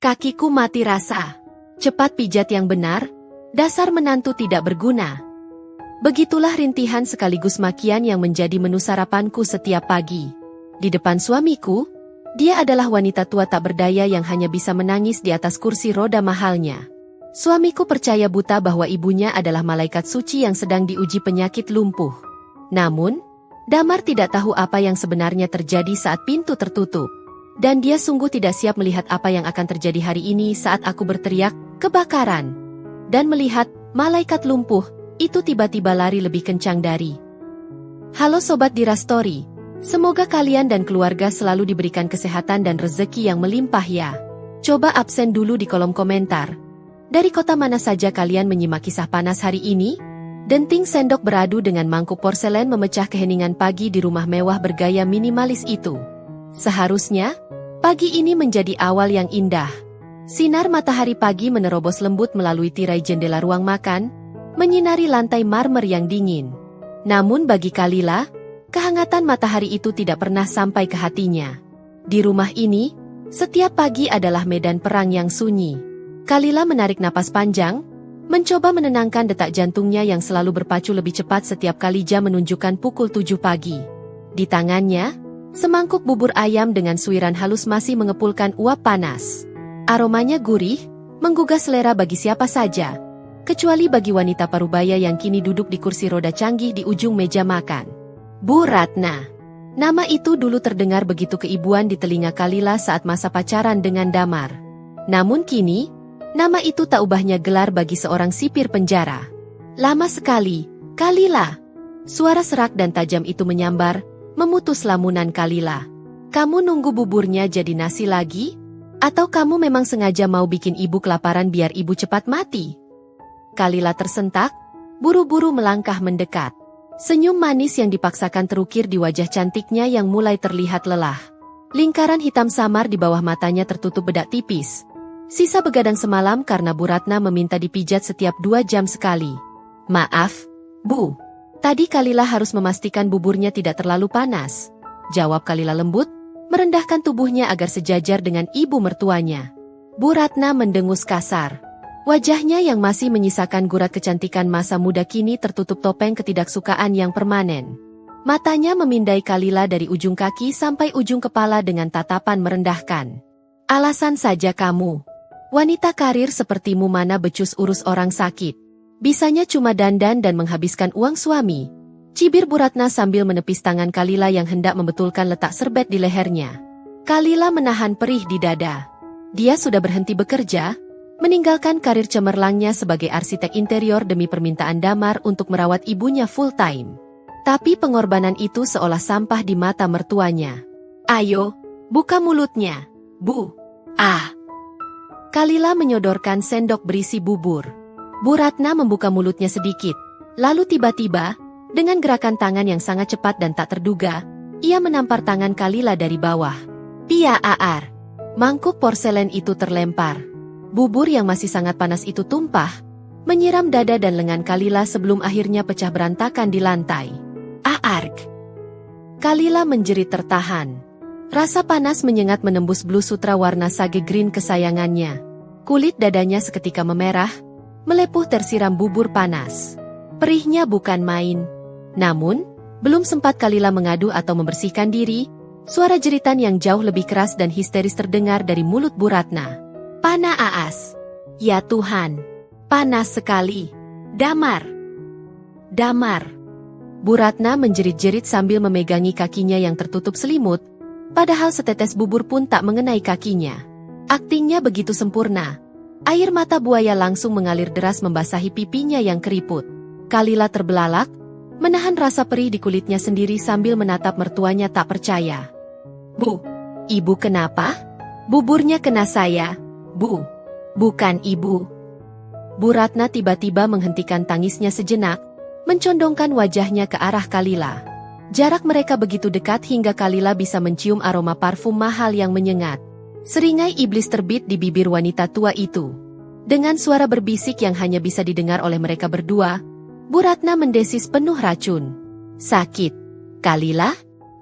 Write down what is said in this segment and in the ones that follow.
Kakiku mati rasa. Cepat pijat yang benar, dasar menantu tidak berguna. Begitulah rintihan sekaligus makian yang menjadi menu sarapanku setiap pagi. Di depan suamiku, dia adalah wanita tua tak berdaya yang hanya bisa menangis di atas kursi roda mahalnya. Suamiku percaya buta bahwa ibunya adalah malaikat suci yang sedang diuji penyakit lumpuh. Namun, Damar tidak tahu apa yang sebenarnya terjadi saat pintu tertutup. Dan dia sungguh tidak siap melihat apa yang akan terjadi hari ini saat aku berteriak, kebakaran. Dan melihat, malaikat lumpuh, itu tiba-tiba lari lebih kencang dari. Halo Sobat Dira Story, semoga kalian dan keluarga selalu diberikan kesehatan dan rezeki yang melimpah ya. Coba absen dulu di kolom komentar. Dari kota mana saja kalian menyimak kisah panas hari ini? Denting sendok beradu dengan mangkuk porselen memecah keheningan pagi di rumah mewah bergaya minimalis itu. Seharusnya, pagi ini menjadi awal yang indah. Sinar matahari pagi menerobos lembut melalui tirai jendela ruang makan, menyinari lantai marmer yang dingin. Namun bagi Kalila, kehangatan matahari itu tidak pernah sampai ke hatinya. Di rumah ini, setiap pagi adalah medan perang yang sunyi. Kalila menarik napas panjang, mencoba menenangkan detak jantungnya yang selalu berpacu lebih cepat setiap kali jam menunjukkan pukul 7 pagi. Di tangannya, semangkuk bubur ayam dengan suiran halus masih mengepulkan uap panas. Aromanya gurih, menggugah selera bagi siapa saja. Kecuali bagi wanita parubaya yang kini duduk di kursi roda canggih di ujung meja makan. Bu Ratna. Nama itu dulu terdengar begitu keibuan di telinga Kalila saat masa pacaran dengan Damar. Namun kini, nama itu tak ubahnya gelar bagi seorang sipir penjara. Lama sekali, Kalila. Suara serak dan tajam itu menyambar, memutus lamunan Kalila. Kamu nunggu buburnya jadi nasi lagi? Atau kamu memang sengaja mau bikin ibu kelaparan biar ibu cepat mati? Kalila tersentak, buru-buru melangkah mendekat. Senyum manis yang dipaksakan terukir di wajah cantiknya yang mulai terlihat lelah. Lingkaran hitam samar di bawah matanya tertutup bedak tipis. Sisa begadang semalam karena Bu Ratna meminta dipijat setiap 2 jam sekali. Maaf, Bu. Tadi Kalila harus memastikan buburnya tidak terlalu panas. Jawab Kalila lembut, merendahkan tubuhnya agar sejajar dengan ibu mertuanya. Bu Ratna mendengus kasar. Wajahnya yang masih menyisakan gurat kecantikan masa muda kini tertutup topeng ketidaksukaan yang permanen. Matanya memindai Kalila dari ujung kaki sampai ujung kepala dengan tatapan merendahkan. Alasan saja kamu. Wanita karir sepertimu mana becus urus orang sakit. Bisanya cuma dandan dan menghabiskan uang suami. Cibir Bu Ratna sambil menepis tangan Kalila yang hendak membetulkan letak serbet di lehernya. Kalila menahan perih di dada. Dia sudah berhenti bekerja, meninggalkan karir cemerlangnya sebagai arsitek interior demi permintaan Damar untuk merawat ibunya full time. Tapi pengorbanan itu seolah sampah di mata mertuanya. Ayo, buka mulutnya, Bu. Ah. Kalila menyodorkan sendok berisi bubur. Bu Ratna membuka mulutnya sedikit, lalu tiba-tiba, dengan gerakan tangan yang sangat cepat dan tak terduga, ia menampar tangan Kalila dari bawah. Pia aar. Mangkuk porselen itu terlempar. Bubur yang masih sangat panas itu tumpah, menyiram dada dan lengan Kalila sebelum akhirnya pecah berantakan di lantai. Aarg. Kalila menjerit tertahan. Rasa panas menyengat menembus blus sutra warna sage green kesayangannya. Kulit dadanya seketika memerah, melepuh tersiram bubur panas. Perihnya bukan main. Namun, belum sempat Kalila mengadu atau membersihkan diri, suara jeritan yang jauh lebih keras dan histeris terdengar dari mulut Bu Ratna. Pana aas. Ya Tuhan. Panas sekali. Damar. Damar. Bu Ratna menjerit-jerit sambil memegangi kakinya yang tertutup selimut, padahal setetes bubur pun tak mengenai kakinya. Aktingnya begitu sempurna. Air mata buaya langsung mengalir deras membasahi pipinya yang keriput. Kalila terbelalak, menahan rasa perih di kulitnya sendiri sambil menatap mertuanya tak percaya. Bu, ibu kenapa? Buburnya kena saya, Bu. Bukan ibu. Bu Ratna tiba-tiba menghentikan tangisnya sejenak, mencondongkan wajahnya ke arah Kalila. Jarak mereka begitu dekat hingga Kalila bisa mencium aroma parfum mahal yang menyengat. Seringai iblis terbit di bibir wanita tua itu. Dengan suara berbisik yang hanya bisa didengar oleh mereka berdua, Bu Ratna mendesis penuh racun. Sakit. Kalila?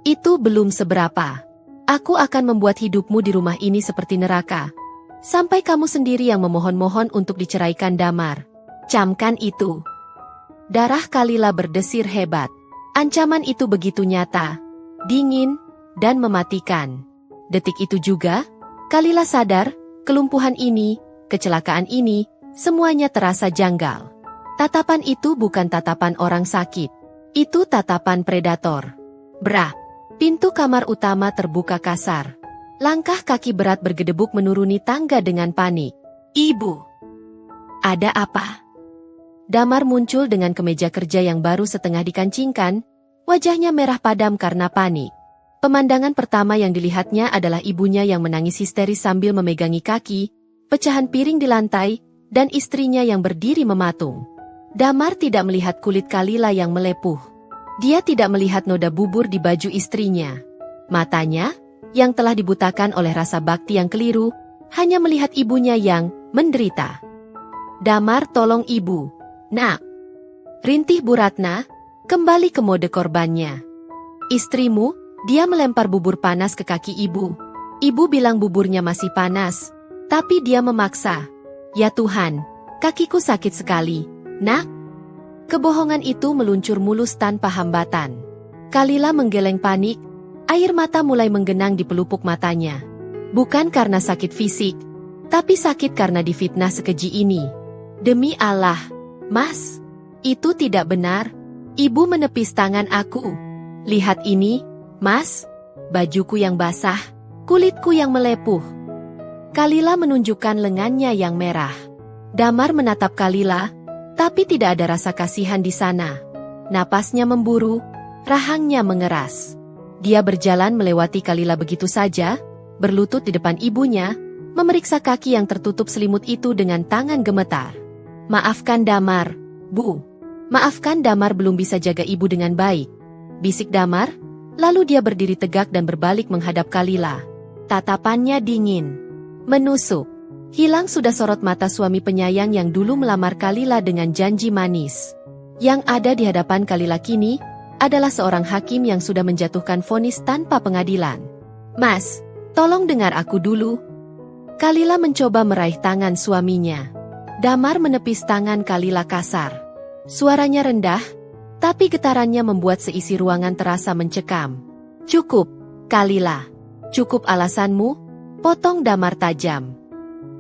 Itu belum seberapa. Aku akan membuat hidupmu di rumah ini seperti neraka. Sampai kamu sendiri yang memohon-mohon untuk diceraikan Damar. Camkan itu. Darah Kalila berdesir hebat. Ancaman itu begitu nyata, dingin, dan mematikan. Detik itu juga, Kalila sadar, kelumpuhan ini, kecelakaan ini, semuanya terasa janggal. Tatapan itu bukan tatapan orang sakit. Itu tatapan predator. Brak! Pintu kamar utama terbuka kasar. Langkah kaki berat bergedebuk menuruni tangga dengan panik. Ibu! Ada apa? Damar muncul dengan kemeja kerja yang baru setengah dikancingkan, wajahnya merah padam karena panik. Pemandangan pertama yang dilihatnya adalah ibunya yang menangis histeris sambil memegangi kaki, pecahan piring di lantai, dan istrinya yang berdiri mematung. Damar tidak melihat kulit Kalila yang melepuh. Dia tidak melihat noda bubur di baju istrinya. Matanya, yang telah dibutakan oleh rasa bakti yang keliru, hanya melihat ibunya yang menderita. Damar, tolong ibu. Nak. Rintih Bu Ratna, kembali ke mode korbannya. Istrimu, dia melempar bubur panas ke kaki ibu. Ibu bilang buburnya masih panas, tapi dia memaksa. Ya Tuhan, kakiku sakit sekali, nak. Kebohongan itu meluncur mulus tanpa hambatan. Kalila menggeleng panik, air mata mulai menggenang di pelupuk matanya. Bukan karena sakit fisik, tapi sakit karena difitnah sekeji ini. Demi Allah, Mas, itu tidak benar. Ibu menepis tangan aku. Lihat ini, Mas, bajuku yang basah, kulitku yang melepuh. Kalila menunjukkan lengannya yang merah. Damar menatap Kalila, tapi tidak ada rasa kasihan di sana. Napasnya memburu, rahangnya mengeras. Dia berjalan melewati Kalila begitu saja, berlutut di depan ibunya, memeriksa kaki yang tertutup selimut itu dengan tangan gemetar. Maafkan Damar, Bu. Maafkan Damar belum bisa jaga ibu dengan baik. Bisik Damar, lalu dia berdiri tegak dan berbalik menghadap Kalila. Tatapannya dingin, menusuk. Hilang sudah sorot mata suami penyayang yang dulu melamar Kalila dengan janji manis. Yang ada di hadapan Kalila kini adalah seorang hakim yang sudah menjatuhkan vonis tanpa pengadilan. Mas, tolong dengar aku dulu. Kalila mencoba meraih tangan suaminya. Damar menepis tangan Kalila kasar. Suaranya rendah, tapi getarannya membuat seisi ruangan terasa mencekam. Cukup, Kalila. Cukup alasanmu, potong Damar tajam.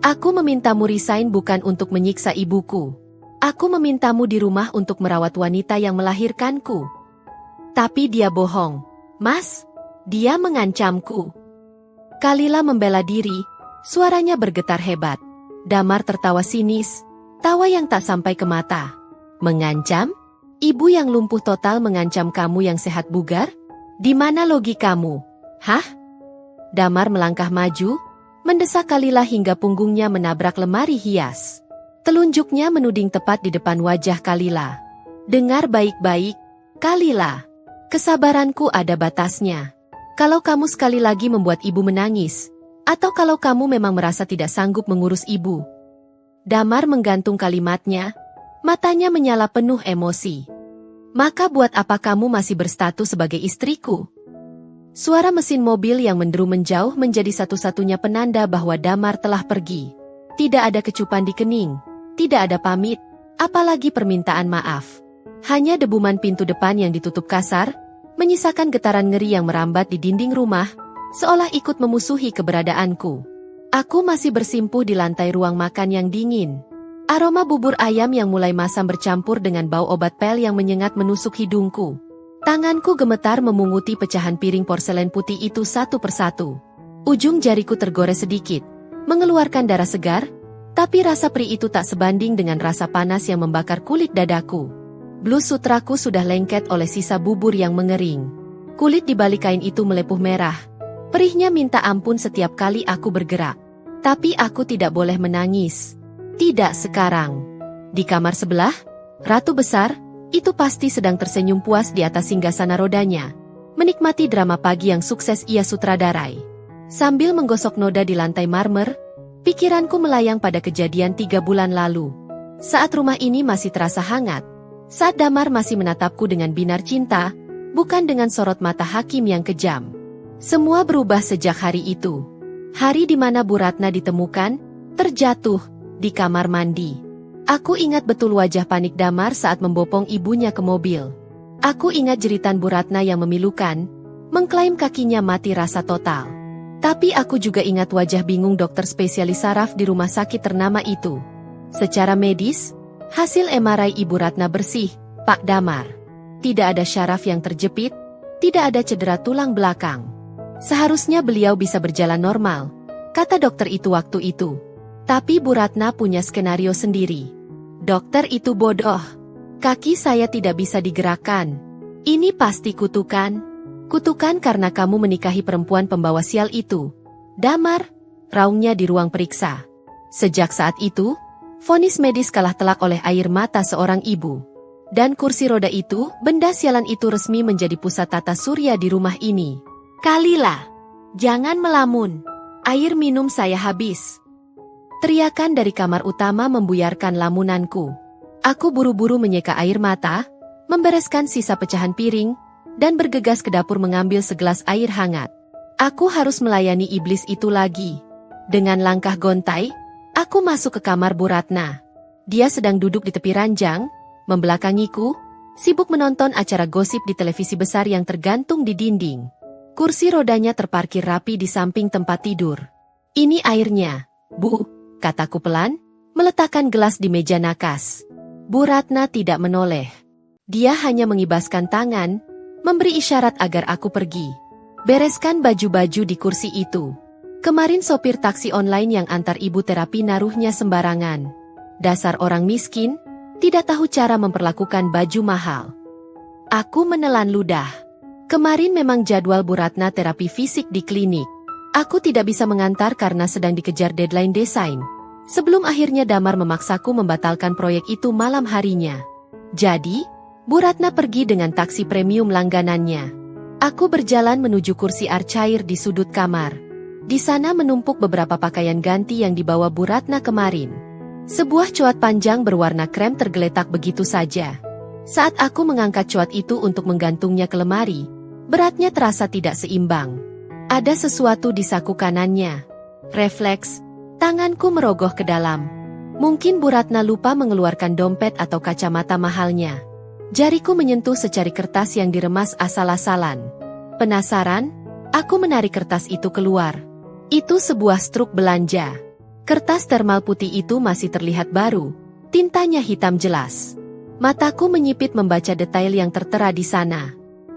Aku memintamu resign bukan untuk menyiksa ibuku. Aku memintamu di rumah untuk merawat wanita yang melahirkanku. Tapi dia bohong. Mas, dia mengancamku. Kalila membela diri, suaranya bergetar hebat. Damar tertawa sinis, tawa yang tak sampai ke mata. Mengancam? Ibu yang lumpuh total mengancam kamu yang sehat bugar? Di mana logikamu? Hah? Damar melangkah maju, mendesak Kalila hingga punggungnya menabrak lemari hias. Telunjuknya menuding tepat di depan wajah Kalila. Dengar baik-baik, Kalila. Kesabaranku ada batasnya. Kalau kamu sekali lagi membuat ibu menangis, atau kalau kamu memang merasa tidak sanggup mengurus ibu. Damar menggantung kalimatnya, matanya menyala penuh emosi. Maka buat apa kamu masih berstatus sebagai istriku? Suara mesin mobil yang menderu menjauh menjadi satu-satunya penanda bahwa Damar telah pergi. Tidak ada kecupan di kening, tidak ada pamit, apalagi permintaan maaf. Hanya debuman pintu depan yang ditutup kasar, menyisakan getaran ngeri yang merambat di dinding rumah, seolah ikut memusuhi keberadaanku. Aku masih bersimpuh di lantai ruang makan yang dingin. Aroma bubur ayam yang mulai masam bercampur dengan bau obat pel yang menyengat menusuk hidungku. Tanganku gemetar memunguti pecahan piring porselen putih itu satu persatu. Ujung jariku tergores sedikit, mengeluarkan darah segar, tapi rasa perih itu tak sebanding dengan rasa panas yang membakar kulit dadaku. Blus sutraku sudah lengket oleh sisa bubur yang mengering. Kulit di balik kain itu melepuh merah. Perihnya minta ampun setiap kali aku bergerak. Tapi aku tidak boleh menangis. Tidak sekarang. Di kamar sebelah, Ratu Besar, itu pasti sedang tersenyum puas di atas singgasana rodanya, menikmati drama pagi yang sukses ia sutradarai. Sambil menggosok noda di lantai marmer, pikiranku melayang pada kejadian 3 bulan lalu. Saat rumah ini masih terasa hangat, saat Damar masih menatapku dengan binar cinta, bukan dengan sorot mata hakim yang kejam. Semua berubah sejak hari itu. Hari di mana Bu Ratna ditemukan, Terjatuh di kamar mandi. Aku ingat betul wajah panik Damar saat membopong ibunya ke mobil. Aku ingat jeritan Bu Ratna yang memilukan, mengklaim kakinya mati rasa total. Tapi aku juga ingat wajah bingung dokter spesialis saraf di rumah sakit ternama itu. Secara medis, hasil MRI Ibu Ratna bersih, Pak Damar. Tidak ada syaraf yang terjepit, tidak ada cedera tulang belakang. Seharusnya beliau bisa berjalan normal, kata dokter itu waktu itu. Tapi Bu Ratna punya skenario sendiri. Dokter itu bodoh. Kaki saya tidak bisa digerakkan. Ini pasti kutukan. Kutukan karena kamu menikahi perempuan pembawa sial itu. Damar, raungnya di ruang periksa. Sejak saat itu, vonis medis kalah telak oleh air mata seorang ibu. Dan kursi roda itu, benda sialan itu resmi menjadi pusat tata surya di rumah ini. Kalila, jangan melamun. Air minum saya habis. Teriakan dari kamar utama membuyarkan lamunanku. Aku buru-buru menyeka air mata, membereskan sisa pecahan piring, dan bergegas ke dapur mengambil segelas air hangat. Aku harus melayani iblis itu lagi. Dengan langkah gontai, aku masuk ke kamar Bu Ratna. Dia sedang duduk di tepi ranjang, membelakangiku, sibuk menonton acara gosip di televisi besar yang tergantung di dinding. Kursi rodanya terparkir rapi di samping tempat tidur. Ini airnya, Bu, kataku pelan, meletakkan gelas di meja nakas. Bu Ratna tidak menoleh. Dia hanya mengibaskan tangan, memberi isyarat agar aku pergi. Bereskan baju-baju di kursi itu. Kemarin sopir taksi online yang antar ibu terapi naruhnya sembarangan. Dasar orang miskin, tidak tahu cara memperlakukan baju mahal. Aku menelan ludah. Kemarin memang jadwal Bu Ratna terapi fisik di klinik. Aku tidak bisa mengantar karena sedang dikejar deadline desain. Sebelum akhirnya Damar memaksaku membatalkan proyek itu malam harinya. Jadi, Bu Ratna pergi dengan taksi premium langganannya. Aku berjalan menuju kursi arcair di sudut kamar. Di sana menumpuk beberapa pakaian ganti yang dibawa Bu Ratna kemarin. Sebuah cuat panjang berwarna krem tergeletak begitu saja. Saat aku mengangkat cuat itu untuk menggantungnya ke lemari, beratnya terasa tidak seimbang. Ada sesuatu di saku kanannya. Refleks, tanganku merogoh ke dalam. Mungkin Bu Ratna lupa mengeluarkan dompet atau kacamata mahalnya. Jariku menyentuh secari kertas yang diremas asal-asalan. Penasaran, aku menarik kertas itu keluar. Itu sebuah struk belanja. Kertas termal putih itu masih terlihat baru, tintanya hitam jelas. Mataku menyipit membaca detail yang tertera di sana.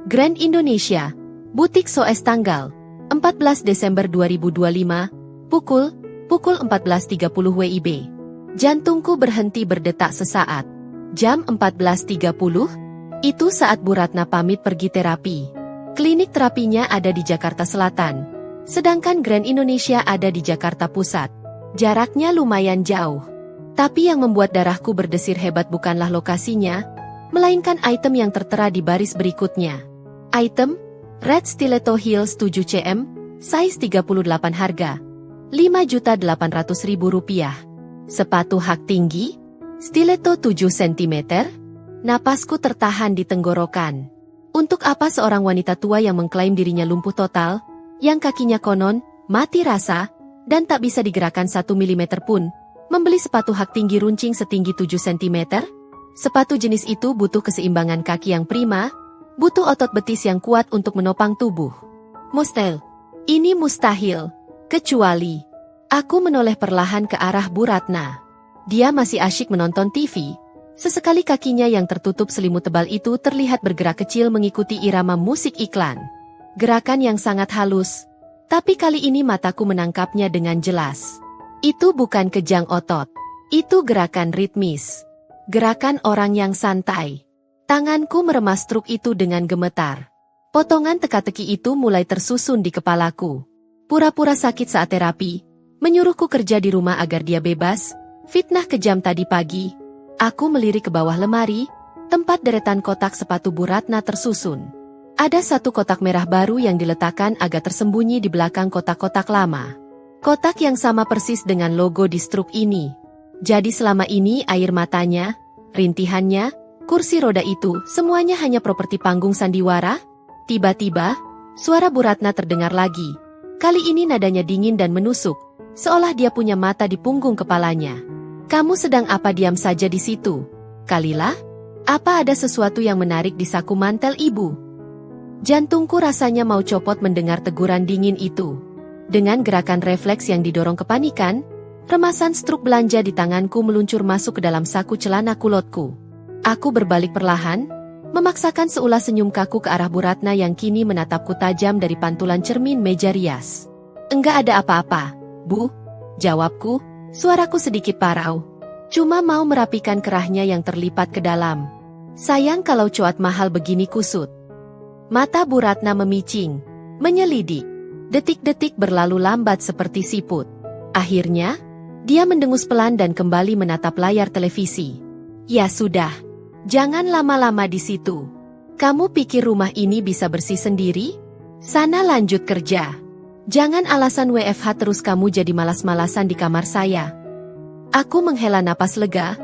Grand Indonesia, Butik SOS tanggal 14 Desember 2025, pukul 14.30 WIB. Jantungku berhenti berdetak sesaat. Jam 14.30, itu saat Bu Ratna pamit pergi terapi. Klinik terapinya ada di Jakarta Selatan, sedangkan Grand Indonesia ada di Jakarta Pusat. Jaraknya lumayan jauh. Tapi yang membuat darahku berdesir hebat bukanlah lokasinya, melainkan item yang tertera di baris berikutnya. Item, Red Stiletto Heels 7 cm, size 38 harga, Rp5.800.000. Sepatu hak tinggi, stiletto 7 cm. Napasku tertahan di tenggorokan. Untuk apa seorang wanita tua yang mengklaim dirinya lumpuh total, yang kakinya konon, mati rasa, dan tak bisa digerakkan 1 mm pun, membeli sepatu hak tinggi runcing setinggi 7 cm? Sepatu jenis itu butuh keseimbangan kaki yang prima, butuh otot betis yang kuat untuk menopang tubuh. Ini mustahil. Kecuali, aku menoleh perlahan ke arah Bu Ratna. Dia masih asyik menonton TV. Sesekali kakinya yang tertutup selimut tebal itu terlihat bergerak kecil mengikuti irama musik iklan. Gerakan yang sangat halus, tapi kali ini mataku menangkapnya dengan jelas. Itu bukan kejang otot. Itu gerakan ritmis. Gerakan orang yang santai. Tanganku meremas truk itu dengan gemetar. Potongan teka-teki itu mulai tersusun di kepalaku. Pura-pura sakit saat terapi, menyuruhku kerja di rumah agar dia bebas, fitnah kejam tadi pagi. Aku melirik ke bawah lemari, tempat deretan kotak sepatu Bu Ratna tersusun. Ada satu kotak merah baru yang diletakkan agak tersembunyi di belakang kotak-kotak lama. Kotak yang sama persis dengan logo di struk ini. Jadi selama ini air matanya, rintihannya, kursi roda itu, semuanya hanya properti panggung sandiwara? Tiba-tiba, suara Bu Ratna terdengar lagi. Kali ini nadanya dingin dan menusuk, seolah dia punya mata di punggung kepalanya. Kamu sedang apa diam saja di situ? Kalila? Apa ada sesuatu yang menarik di saku mantel ibu? Jantungku rasanya mau copot mendengar teguran dingin itu. Dengan gerakan refleks yang didorong kepanikan, remasan struk belanja di tanganku meluncur masuk ke dalam saku celana kulotku. Aku berbalik perlahan, memaksakan seulas senyum kaku ke arah Bu Ratna yang kini menatapku tajam dari pantulan cermin meja rias. Enggak ada apa-apa, Bu, jawabku, suaraku sedikit parau. Cuma mau merapikan kerahnya yang terlipat ke dalam. Sayang kalau coat mahal begini kusut. Mata Bu Ratna memicing, menyelidik. Detik-detik berlalu lambat seperti siput. Akhirnya, dia mendengus pelan dan kembali menatap layar televisi. Ya sudah. Jangan lama-lama di situ. Kamu pikir rumah ini bisa bersih sendiri? Sana lanjut kerja. Jangan alasan WFH terus kamu jadi malas-malasan di kamar saya. Aku menghela napas lega,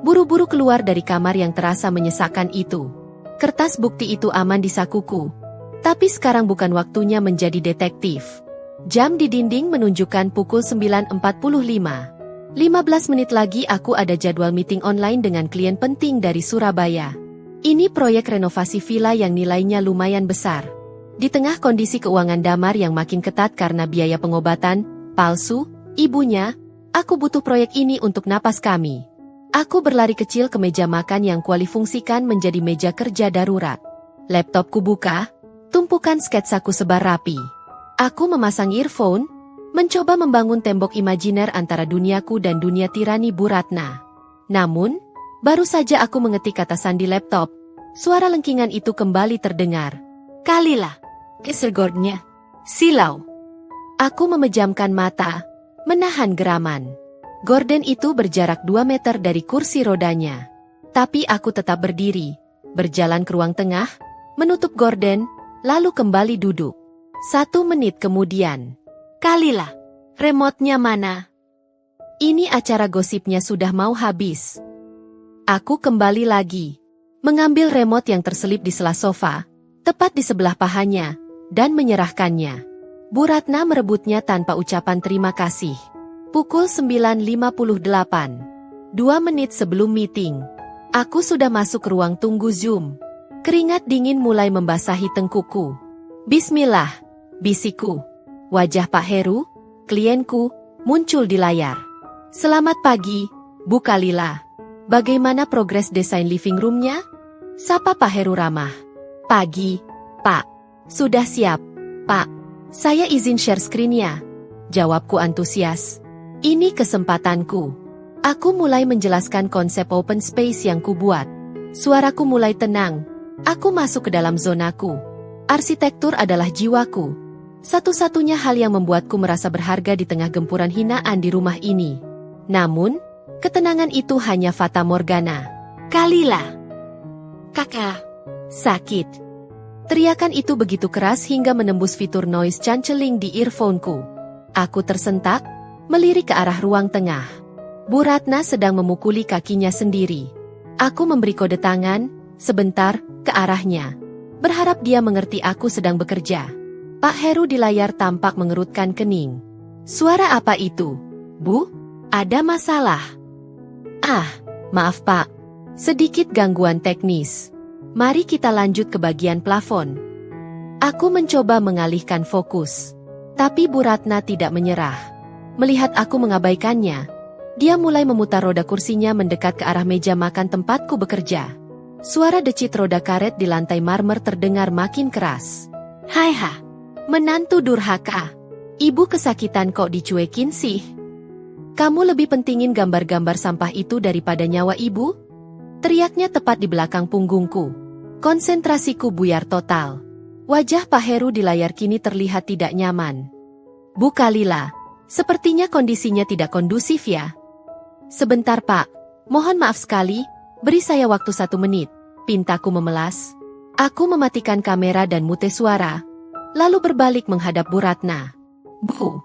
buru-buru keluar dari kamar yang terasa menyesakkan itu. Kertas bukti itu aman di sakuku. Tapi sekarang bukan waktunya menjadi detektif. Jam di dinding menunjukkan pukul 9.45. 15 menit lagi aku ada jadwal meeting online dengan klien penting dari Surabaya. Ini proyek renovasi villa yang nilainya lumayan besar. Di tengah kondisi keuangan damar yang makin ketat karena biaya pengobatan palsu ibunya, aku butuh proyek ini untuk napas kami. Aku berlari kecil ke meja makan yang kualifungsikan menjadi meja kerja darurat. Laptopku buka, tumpukan sketsaku sebar rapi. Aku memasang earphone, mencoba membangun tembok imajiner antara duniaku dan dunia tirani Bu Ratna. Namun, baru saja aku mengetik kata sandi laptop, suara lengkingan itu kembali terdengar. Kalila, kesergordnya, silau. Aku memejamkan mata, menahan geraman. Gorden itu berjarak 2 meter dari kursi rodanya. Tapi aku tetap berdiri, berjalan ke ruang tengah, menutup gorden, lalu kembali duduk. 1 menit kemudian. Kalila, remote-nya mana? Ini acara gosipnya sudah mau habis. Aku kembali lagi, mengambil remote yang terselip di sela sofa, tepat di sebelah pahanya, dan menyerahkannya. Bu Ratna merebutnya tanpa ucapan terima kasih. Pukul 9.58. 2 menit sebelum meeting. Aku sudah masuk ke ruang tunggu Zoom. Keringat dingin mulai membasahi tengkukku. Bismillah, bisikku. Wajah Pak Heru, klienku, muncul di layar. Selamat pagi, Bu Kalila. Bagaimana progres desain living room-nya? Sapa Pak Heru ramah. Pagi, Pak. Sudah siap, Pak. Saya izin share screen-nya. Jawabku antusias. Ini kesempatanku. Aku mulai menjelaskan konsep open space yang kubuat. Suaraku mulai tenang. Aku masuk ke dalam zonaku. Arsitektur adalah jiwaku. Satu-satunya hal yang membuatku merasa berharga di tengah gempuran hinaan di rumah ini. Namun, ketenangan itu hanya fata morgana. Kalila. Kakak. Sakit. Teriakan itu begitu keras hingga menembus fitur noise cancelling di earphone-ku. Aku tersentak, melirik ke arah ruang tengah. Bu Ratna sedang memukuli kakinya sendiri. Aku memberi kode tangan, sebentar, ke arahnya. Berharap dia mengerti aku sedang bekerja. Pak Heru di layar tampak mengerutkan kening. Suara apa itu? Bu, ada masalah. Ah, maaf Pak. Sedikit gangguan teknis. Mari kita lanjut ke bagian plafon. Aku mencoba mengalihkan fokus. Tapi Bu Ratna tidak menyerah. Melihat aku mengabaikannya, dia mulai memutar roda kursinya mendekat ke arah meja makan tempatku bekerja. Suara decit roda karet di lantai marmer terdengar makin keras. Hai. Menantu durhaka. Ibu kesakitan kok dicuekin sih? Kamu lebih pentingin gambar-gambar sampah itu daripada nyawa ibu? Teriaknya tepat di belakang punggungku. Konsentrasiku buyar total. Wajah Pak Heru di layar kini terlihat tidak nyaman. Bu Kalila, sepertinya kondisinya tidak kondusif ya. Sebentar Pak, mohon maaf sekali, beri saya waktu 1 menit. Pintaku memelas. Aku mematikan kamera dan mute suara. Lalu berbalik menghadap Bu Ratna. Bu,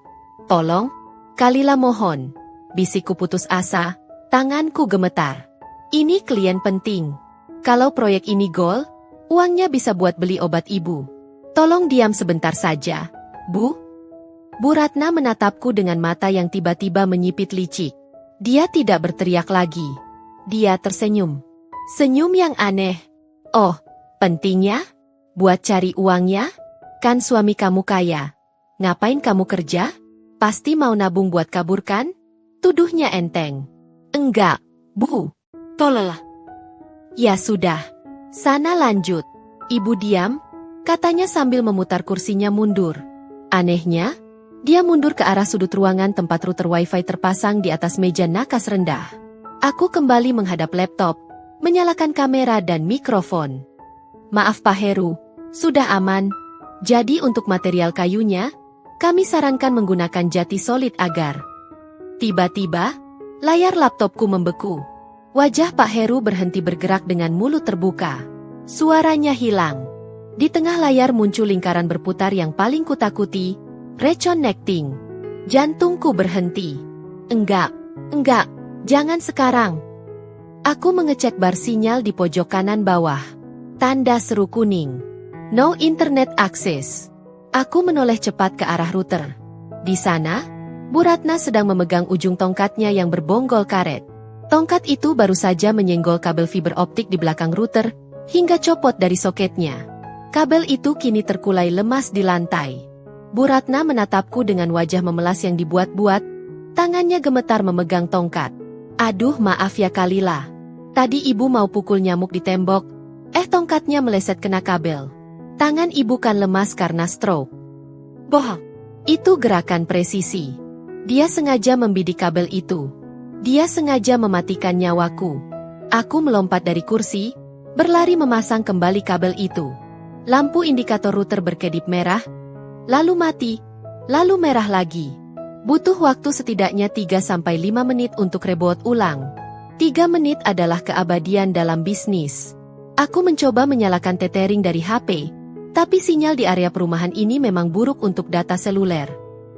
tolong, Kalila mohon. Bisikku putus asa, tanganku gemetar. Ini klien penting. Kalau proyek ini gol, uangnya bisa buat beli obat ibu. Tolong diam sebentar saja, Bu. Bu Ratna menatapku dengan mata yang tiba-tiba menyipit licik. Dia tidak berteriak lagi. Dia tersenyum. Senyum yang aneh. Oh, pentingnya? Buat cari uangnya? Kan suami kamu kaya. Ngapain kamu kerja? Pasti mau nabung buat kabur kan? Tuduhnya enteng. Enggak, Bu. Tolol. Ya sudah. Sana lanjut. Ibu diam, katanya sambil memutar kursinya mundur. Anehnya, dia mundur ke arah sudut ruangan tempat router wifi terpasang di atas meja nakas rendah. Aku kembali menghadap laptop, menyalakan kamera dan mikrofon. Maaf Pak Heru, sudah aman. Jadi untuk material kayunya, kami sarankan menggunakan jati solid agar. Tiba-tiba, layar laptopku membeku. Wajah Pak Heru berhenti bergerak dengan mulut terbuka. Suaranya hilang. Di tengah layar muncul lingkaran berputar yang paling kutakuti, reconnecting. Jantungku berhenti. Enggak, jangan sekarang. Aku mengecek bar sinyal di pojok kanan bawah. Tanda seru kuning. No internet access. Aku menoleh cepat ke arah router. Di sana, Bu Ratna sedang memegang ujung tongkatnya yang berbonggol karet. Tongkat itu baru saja menyenggol kabel fiber optik di belakang router, hingga copot dari soketnya. Kabel itu kini terkulai lemas di lantai. Bu Ratna menatapku dengan wajah memelas yang dibuat-buat, tangannya gemetar memegang tongkat. Aduh maaf ya Kalila. Tadi ibu mau pukul nyamuk di tembok, tongkatnya meleset kena kabel. Tangan ibu kan lemas karena stroke. Bohong. Itu gerakan presisi. Dia sengaja membidik kabel itu. Dia sengaja mematikan nyawaku. Aku melompat dari kursi, berlari memasang kembali kabel itu. Lampu indikator router berkedip merah, lalu mati, lalu merah lagi. Butuh waktu setidaknya 3-5 menit untuk reboot ulang. 3 menit adalah keabadian dalam bisnis. Aku mencoba menyalakan tethering dari HP, tapi sinyal di area perumahan ini memang buruk untuk data seluler.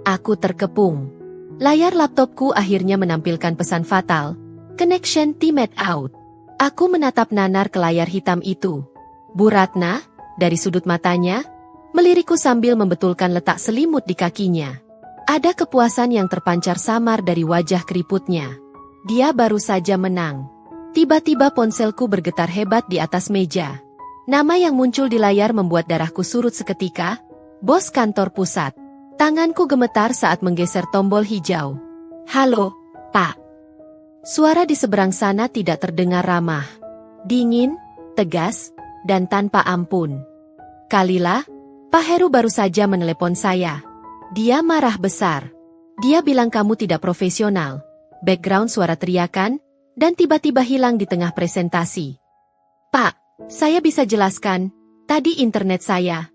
Aku terkepung. Layar laptopku akhirnya menampilkan pesan fatal, connection timed out. Aku menatap nanar ke layar hitam itu. Bu Ratna, dari sudut matanya, melirikku sambil membetulkan letak selimut di kakinya. Ada kepuasan yang terpancar samar dari wajah keriputnya. Dia baru saja menang. Tiba-tiba ponselku bergetar hebat di atas meja. Nama yang muncul di layar membuat darahku surut seketika. Bos kantor pusat. Tanganku gemetar saat menggeser tombol hijau. Halo, Pak. Suara di seberang sana tidak terdengar ramah. Dingin, tegas, dan tanpa ampun. Kalila, Pak Heru baru saja menelepon saya. Dia marah besar. Dia bilang kamu tidak profesional. Background suara teriakan, dan tiba-tiba hilang di tengah presentasi. Pak, saya bisa jelaskan, tadi internet saya.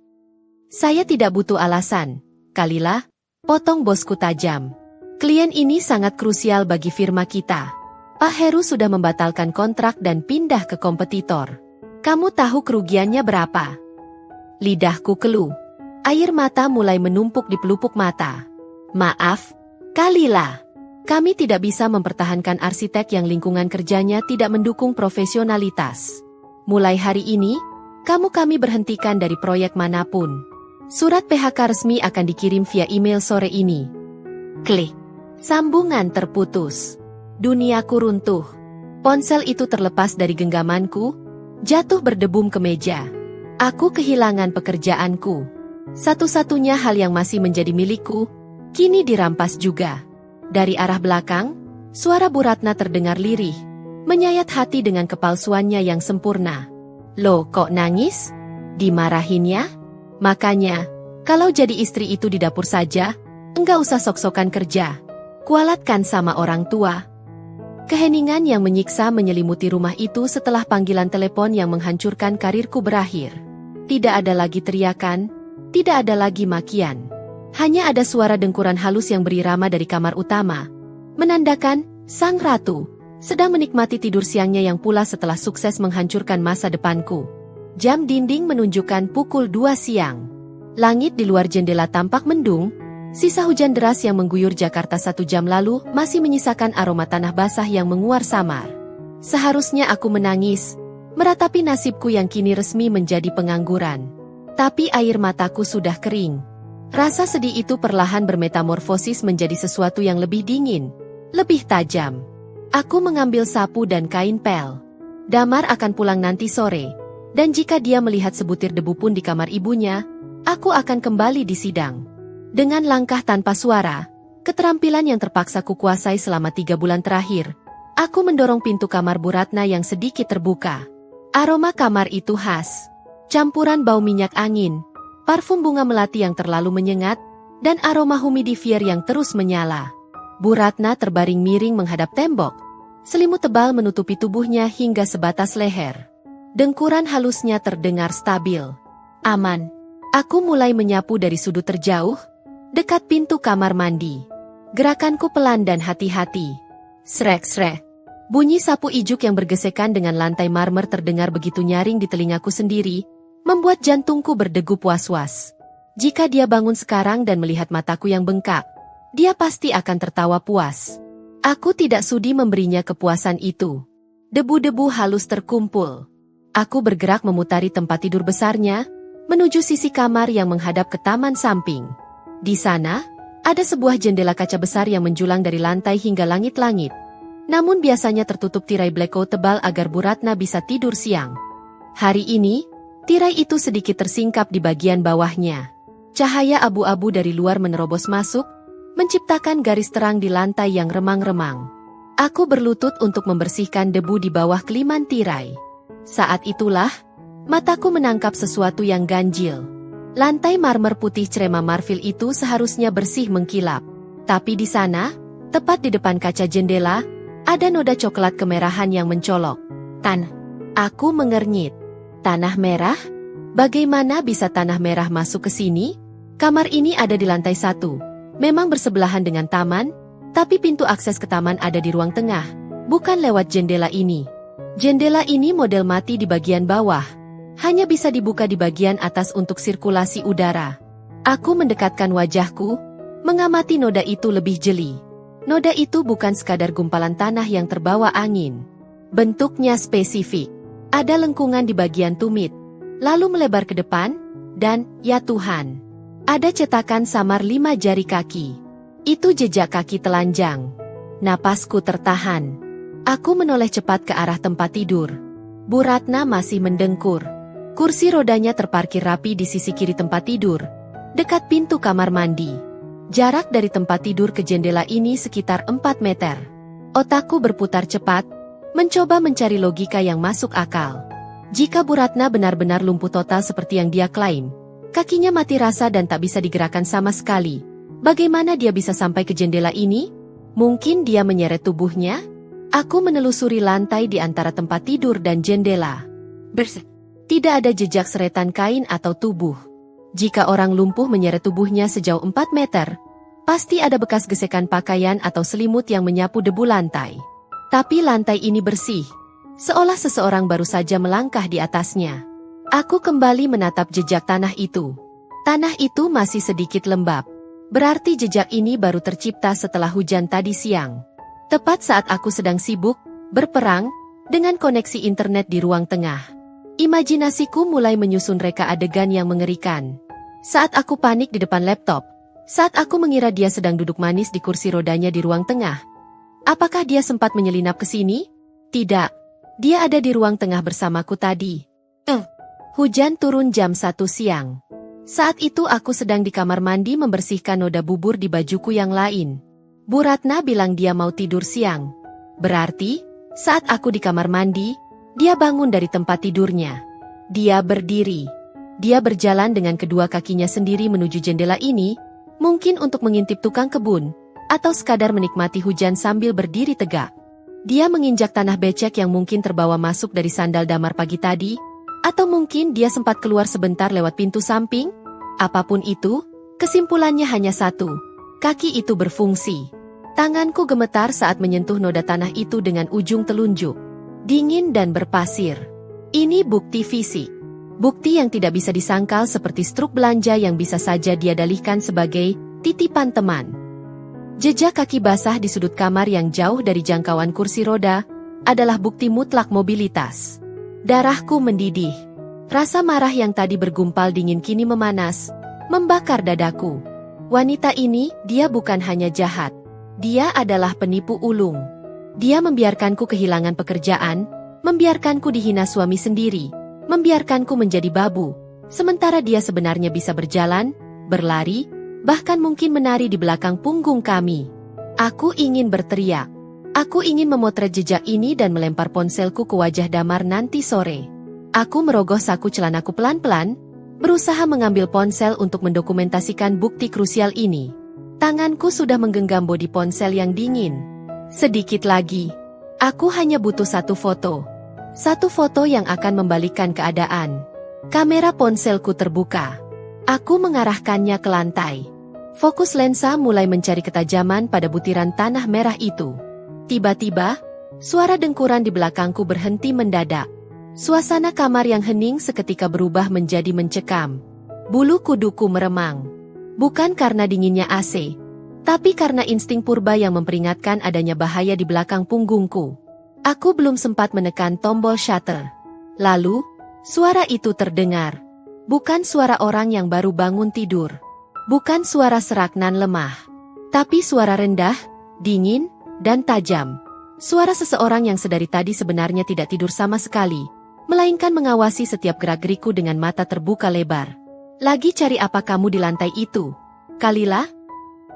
Saya tidak butuh alasan. Kalila, potong bosku tajam. Klien ini sangat krusial bagi firma kita. Pak Heru sudah membatalkan kontrak dan pindah ke kompetitor. Kamu tahu kerugiannya berapa? Lidahku keluh. Air mata mulai menumpuk di pelupuk mata. Maaf, Kalila. Kami tidak bisa mempertahankan arsitek yang lingkungan kerjanya tidak mendukung profesionalitas. Mulai hari ini, kami berhentikan dari proyek manapun. Surat PHK resmi akan dikirim via email sore ini. Klik. Sambungan terputus. Duniaku runtuh. Ponsel itu terlepas dari genggamanku, jatuh berdebum ke meja. Aku kehilangan pekerjaanku. Satu-satunya hal yang masih menjadi milikku, kini dirampas juga. Dari arah belakang, suara Bu Ratna terdengar lirih, menyayat hati dengan kepalsuannya yang sempurna. Loh, kok nangis? Dimarahinnya? Makanya, kalau jadi istri itu di dapur saja, enggak usah sok-sokan kerja. Kualatkan sama orang tua. Keheningan yang menyiksa menyelimuti rumah itu setelah panggilan telepon yang menghancurkan karirku berakhir. Tidak ada lagi teriakan, tidak ada lagi makian. Hanya ada suara dengkuran halus yang berirama dari kamar utama, menandakan sang ratu sedang menikmati tidur siangnya yang pula setelah sukses menghancurkan masa depanku. Jam dinding menunjukkan pukul 2 siang. Langit di luar jendela tampak mendung, sisa hujan deras yang mengguyur Jakarta 1 jam lalu masih menyisakan aroma tanah basah yang menguar samar. Seharusnya aku menangis, meratapi nasibku yang kini resmi menjadi pengangguran. Tapi air mataku sudah kering. Rasa sedih itu perlahan bermetamorfosis menjadi sesuatu yang lebih dingin, lebih tajam. Aku mengambil sapu dan kain pel. Damar akan pulang nanti sore, dan jika dia melihat sebutir debu pun di kamar ibunya, aku akan kembali di sidang. Dengan langkah tanpa suara, keterampilan yang terpaksa kukuasai selama 3 bulan terakhir, aku mendorong pintu kamar Bu Ratna yang sedikit terbuka. Aroma kamar itu khas. Campuran bau minyak angin, parfum bunga melati yang terlalu menyengat, dan aroma humidifier yang terus menyala. Bu Ratna terbaring miring menghadap tembok. Selimut tebal menutupi tubuhnya hingga sebatas leher. Dengkuran halusnya terdengar stabil. Aman. Aku mulai menyapu dari sudut terjauh, dekat pintu kamar mandi. Gerakanku pelan dan hati-hati. Srek-srek. Bunyi sapu ijuk yang bergesekan dengan lantai marmer terdengar begitu nyaring di telingaku sendiri, membuat jantungku berdegup was-was. Jika dia bangun sekarang dan melihat mataku yang bengkak, dia pasti akan tertawa puas. Aku tidak sudi memberinya kepuasan itu. Debu-debu halus terkumpul. Aku bergerak memutari tempat tidur besarnya, menuju sisi kamar yang menghadap ke taman samping. Di sana, ada sebuah jendela kaca besar yang menjulang dari lantai hingga langit-langit. Namun biasanya tertutup tirai blackout tebal agar Bu Ratna bisa tidur siang. Hari ini, tirai itu sedikit tersingkap di bagian bawahnya. Cahaya abu-abu dari luar menerobos masuk, menciptakan garis terang di lantai yang remang-remang. Aku berlutut untuk membersihkan debu di bawah keliman tirai. Saat itulah, mataku menangkap sesuatu yang ganjil. Lantai marmer putih cerema marfil itu seharusnya bersih mengkilap. Tapi di sana, tepat di depan kaca jendela, ada noda coklat kemerahan yang mencolok. Aku mengernyit. Tanah merah? Bagaimana bisa tanah merah masuk ke sini? Kamar ini ada di lantai 1. Memang bersebelahan dengan taman, tapi pintu akses ke taman ada di ruang tengah, bukan lewat jendela ini. Jendela ini model mati di bagian bawah, hanya bisa dibuka di bagian atas untuk sirkulasi udara. Aku mendekatkan wajahku, mengamati noda itu lebih jeli. Noda itu bukan sekadar gumpalan tanah yang terbawa angin. Bentuknya spesifik. Ada lengkungan di bagian tumit, lalu melebar ke depan, dan, ya Tuhan, ada cetakan samar 5 jari kaki. Itu jejak kaki telanjang. Napasku tertahan. Aku menoleh cepat ke arah tempat tidur. Bu Ratna masih mendengkur. Kursi rodanya terparkir rapi di sisi kiri tempat tidur, dekat pintu kamar mandi. Jarak dari tempat tidur ke jendela ini sekitar 4 meter. Otakku berputar cepat, mencoba mencari logika yang masuk akal. Jika Bu Ratna benar-benar lumpuh total seperti yang dia klaim, kakinya mati rasa dan tak bisa digerakkan sama sekali, bagaimana dia bisa sampai ke jendela ini? Mungkin dia menyeret tubuhnya? Aku menelusuri lantai di antara tempat tidur dan jendela. Tidak ada jejak seretan kain atau tubuh. Jika orang lumpuh menyeret tubuhnya sejauh 4 meter, pasti ada bekas gesekan pakaian atau selimut yang menyapu debu lantai. Tapi lantai ini bersih, seolah seseorang baru saja melangkah di atasnya. Aku kembali menatap jejak tanah itu. Tanah itu masih sedikit lembab. Berarti jejak ini baru tercipta setelah hujan tadi siang. Tepat saat aku sedang sibuk, berperang, dengan koneksi internet di ruang tengah. Imajinasiku mulai menyusun reka adegan yang mengerikan. Saat aku panik di depan laptop, saat aku mengira dia sedang duduk manis di kursi rodanya di ruang tengah. Apakah dia sempat menyelinap ke sini? Tidak. Dia ada di ruang tengah bersamaku tadi. Hujan turun jam 1 siang. Saat itu aku sedang di kamar mandi membersihkan noda bubur di bajuku yang lain. Bu Ratna bilang dia mau tidur siang. Berarti, saat aku di kamar mandi, dia bangun dari tempat tidurnya. Dia berdiri. Dia berjalan dengan kedua kakinya sendiri menuju jendela ini, mungkin untuk mengintip tukang kebun, atau sekadar menikmati hujan sambil berdiri tegak. Dia menginjak tanah becek yang mungkin terbawa masuk dari sandal damar pagi tadi, atau mungkin dia sempat keluar sebentar lewat pintu samping. Apapun itu, kesimpulannya hanya satu. Kaki itu berfungsi. Tanganku gemetar saat menyentuh noda tanah itu dengan ujung telunjuk. Dingin dan berpasir. Ini bukti fisik. Bukti yang tidak bisa disangkal seperti struk belanja yang bisa saja dia dalihkan sebagai titipan teman. Jejak kaki basah di sudut kamar yang jauh dari jangkauan kursi roda adalah bukti mutlak mobilitas. Darahku mendidih. Rasa marah yang tadi bergumpal dingin kini memanas, membakar dadaku. Wanita ini, dia bukan hanya jahat. Dia adalah penipu ulung. Dia membiarkanku kehilangan pekerjaan, membiarkanku dihina suami sendiri, membiarkanku menjadi babu. Sementara dia sebenarnya bisa berjalan, berlari, bahkan mungkin menari di belakang punggung kami. Aku ingin berteriak. Aku ingin memotret jejak ini dan melempar ponselku ke wajah Damar nanti sore. Aku merogoh saku celanaku pelan-pelan, berusaha mengambil ponsel untuk mendokumentasikan bukti krusial ini. Tanganku sudah menggenggam bodi ponsel yang dingin. Sedikit lagi. Aku hanya butuh satu foto. Satu foto yang akan membalikkan keadaan. Kamera ponselku terbuka. Aku mengarahkannya ke lantai. Fokus lensa mulai mencari ketajaman pada butiran tanah merah itu. Tiba-tiba, suara dengkuran di belakangku berhenti mendadak. Suasana kamar yang hening seketika berubah menjadi mencekam. Bulu kuduku meremang. Bukan karena dinginnya AC, tapi karena insting purba yang memperingatkan adanya bahaya di belakang punggungku. Aku belum sempat menekan tombol shutter. Lalu, suara itu terdengar. Bukan suara orang yang baru bangun tidur. Bukan suara serak nan lemah. Tapi suara rendah, dingin, dan tajam. Suara seseorang yang sedari tadi sebenarnya tidak tidur sama sekali, melainkan mengawasi setiap gerak-geriku dengan mata terbuka lebar. Lagi cari apa kamu di lantai itu, Kalila?